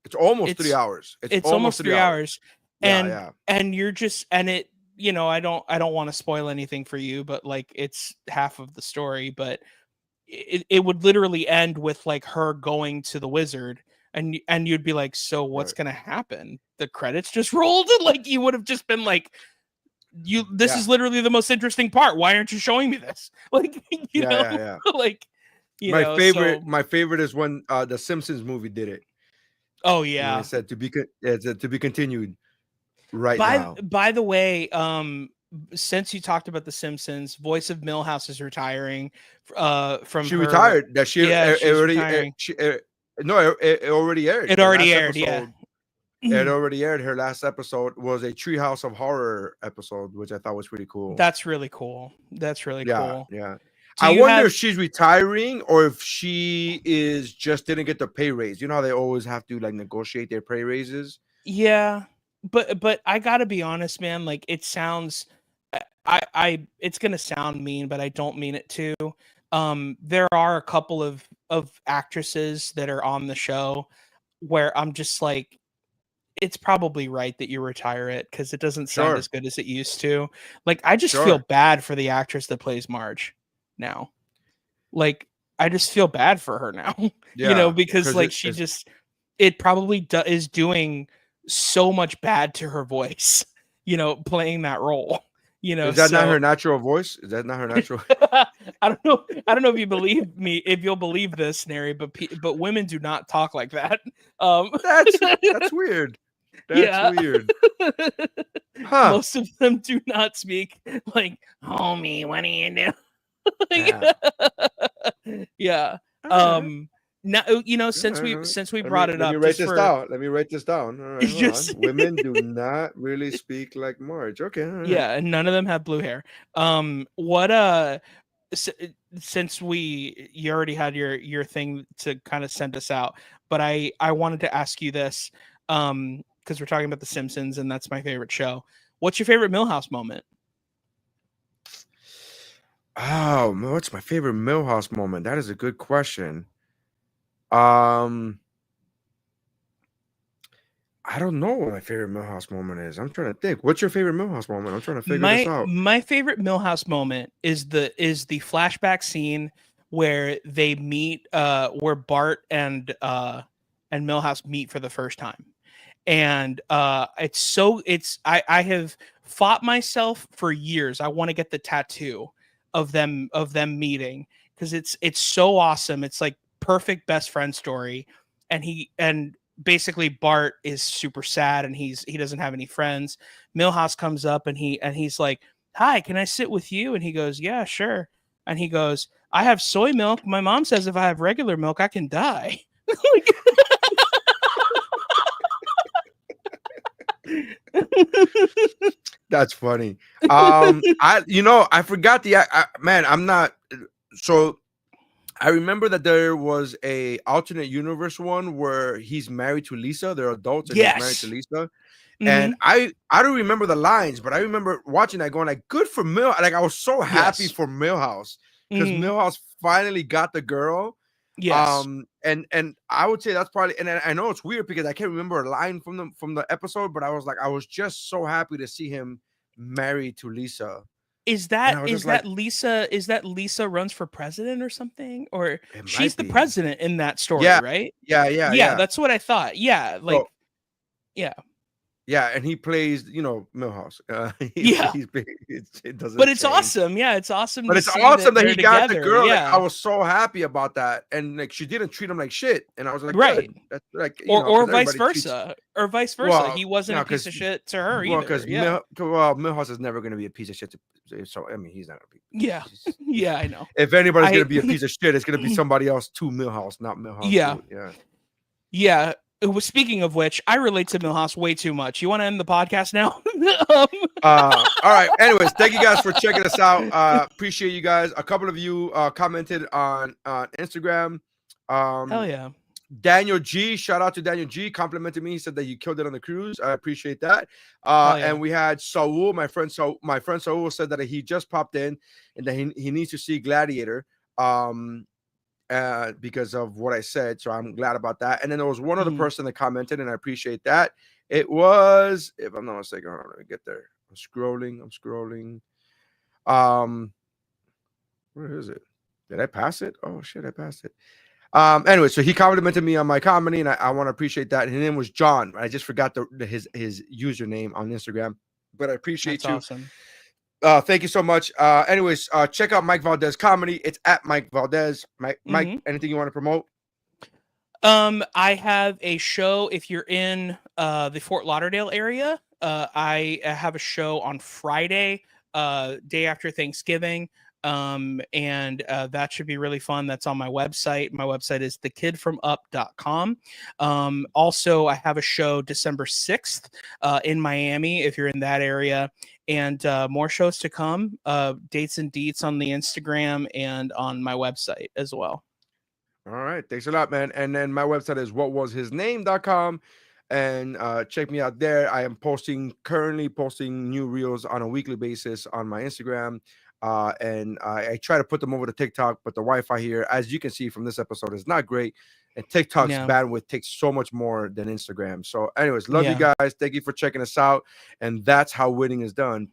It's almost 3 hours. It's almost 3 hours. And you're just I don't want to spoil anything for you, but like it's half of the story, but it would literally end with like her going to the wizard and you'd be like, so what's gonna happen? The credits just rolled. Like you would have just been like, this is literally the most interesting part. Why aren't you showing me this? Like you know, like my favorite is when the Simpsons movie did it. Oh yeah, it said to be continued. Right now. By the way, since you talked about The Simpsons, voice of Milhouse is retiring. From she retired. That she already retiring. It already aired. It already aired. Yeah, it already aired. Her last episode was a Treehouse of Horror episode, which I thought was pretty cool. That's really cool. Cool. Yeah. I wonder if she's retiring or if she is just didn't get the pay raise. You know how they always have to like negotiate their pay raises. Yeah. But I gotta be honest, man. Like it sounds, it's gonna sound mean, but I don't mean it to. There are a couple of actresses that are on the show where I'm just like, it's probably right that you retire it because it doesn't sound as good as it used to. Like I just feel bad for the actress that plays Marge now. Like I just feel bad for her now, because like it probably is doing so much bad to her voice, playing that role. Is that not her natural voice? Is that not her natural? I don't know if you believe me, if you'll believe this, Nery, but women do not talk like that. That's weird. That's weird. Huh. Most of them do not speak like, homie, what do you do? Yeah. Now since we brought it up. Let me write this down. All right, women do not really speak like Marge. Okay. Right. Yeah, and none of them have blue hair. Since you already had your thing to kind of send us out, but I wanted to ask you this because we're talking about The Simpsons and that's my favorite show. What's your favorite Milhouse moment? Oh, what's my favorite Milhouse moment? That is a good question. I don't know what my favorite Milhouse moment is. I'm trying to think. What's your favorite Milhouse moment? I'm trying to figure this out. My favorite Milhouse moment is the flashback scene where they meet, where Bart and Milhouse meet for the first time, and I have fought myself for years. I want to get the tattoo of them meeting because it's so awesome. It's like perfect best friend story, and basically Bart is super sad and he doesn't have any friends. Milhouse comes up and he's like, "Hi, can I sit with you?" And he goes, "Yeah, sure." And he goes, "I have soy milk. My mom says if I have regular milk, I can die." That's funny. I forgot I'm not so. I remember that there was a alternate universe one where he's married to Lisa. They're adults and he's married to Lisa. Mm-hmm. And I don't remember the lines, but I remember watching that going like, good for Milhouse. Like I was so happy for Milhouse because Milhouse finally got the girl. Yes. And I would say that's probably, and I know it's weird because I can't remember a line from the episode, but I was just so happy to see him married to Lisa. Is And I that was is just like, that Lisa? Is that Lisa runs for president or something? Or it she's might the be. president in that story, Yeah, right? yeah. That's what I thought. Yeah, like So, yeah, yeah, and he plays, Milhouse. Yeah. It doesn't but it's change. awesome. Yeah, it's awesome. But to it's see awesome that they're he got the together. girl. Like, Yeah, I was so happy about that, and like she didn't treat him like shit, and I was like, Right. good. That's like, or 'cause vice everybody treats- versa, or vice versa. Well, He wasn't a piece 'cause- of shit to her well, either. because Yeah, Milhouse is never going to be a piece of shit. So I mean, he's not going to be. yeah, he's- yeah. I know. If anybody's I- going to be a piece of shit, it's going to be somebody else to Milhouse, not Milhouse. Yeah. to- yeah. Yeah. Speaking of which, I relate to Milhouse way too much. You want to end the podcast now? Um, All right. Anyways, thank you guys for checking us out. Appreciate you guys. A couple of you commented on Instagram. Hell yeah. Daniel G, shout out to Daniel G, complimented me. He said that you killed it on the cruise. I appreciate that. Hell yeah. And we had Saul, my friend Saul said that he just popped in and that he needs to see Gladiator because of what I said. So I'm glad about that. And then there was one other person that commented, and I appreciate that. It was, if I'm not mistaken, hold on, let me get there. I'm scrolling. Where is it? Did I pass it? Oh shit, I passed it. Anyway, so he complimented me on my comedy, and I want to appreciate that. His name was John. I just forgot his username on Instagram, but I appreciate That's you. awesome. Thank you so much. Anyways, check out Mike Valdez Comedy. It's at Mike Valdez. Mike, anything you want to promote? I have a show if you're in the Fort Lauderdale area. I have a show on Friday, day after Thanksgiving. And that should be really fun. That's on my website. My website is thekidfromup.com. Also, I have a show December 6th in Miami if you're in that area, and more shows to come. Dates and deets on the Instagram and on my website as well. All right. Thanks a lot, man. And then my website is whatwashisname.com. And check me out there. I am currently posting new reels on a weekly basis on my Instagram. And I try to put them over to TikTok, but the Wi-Fi here, as you can see from this episode, is not great. And TikTok's bandwidth takes so much more than Instagram. So anyways, love you guys. Thank you for checking us out. And that's how winning is done.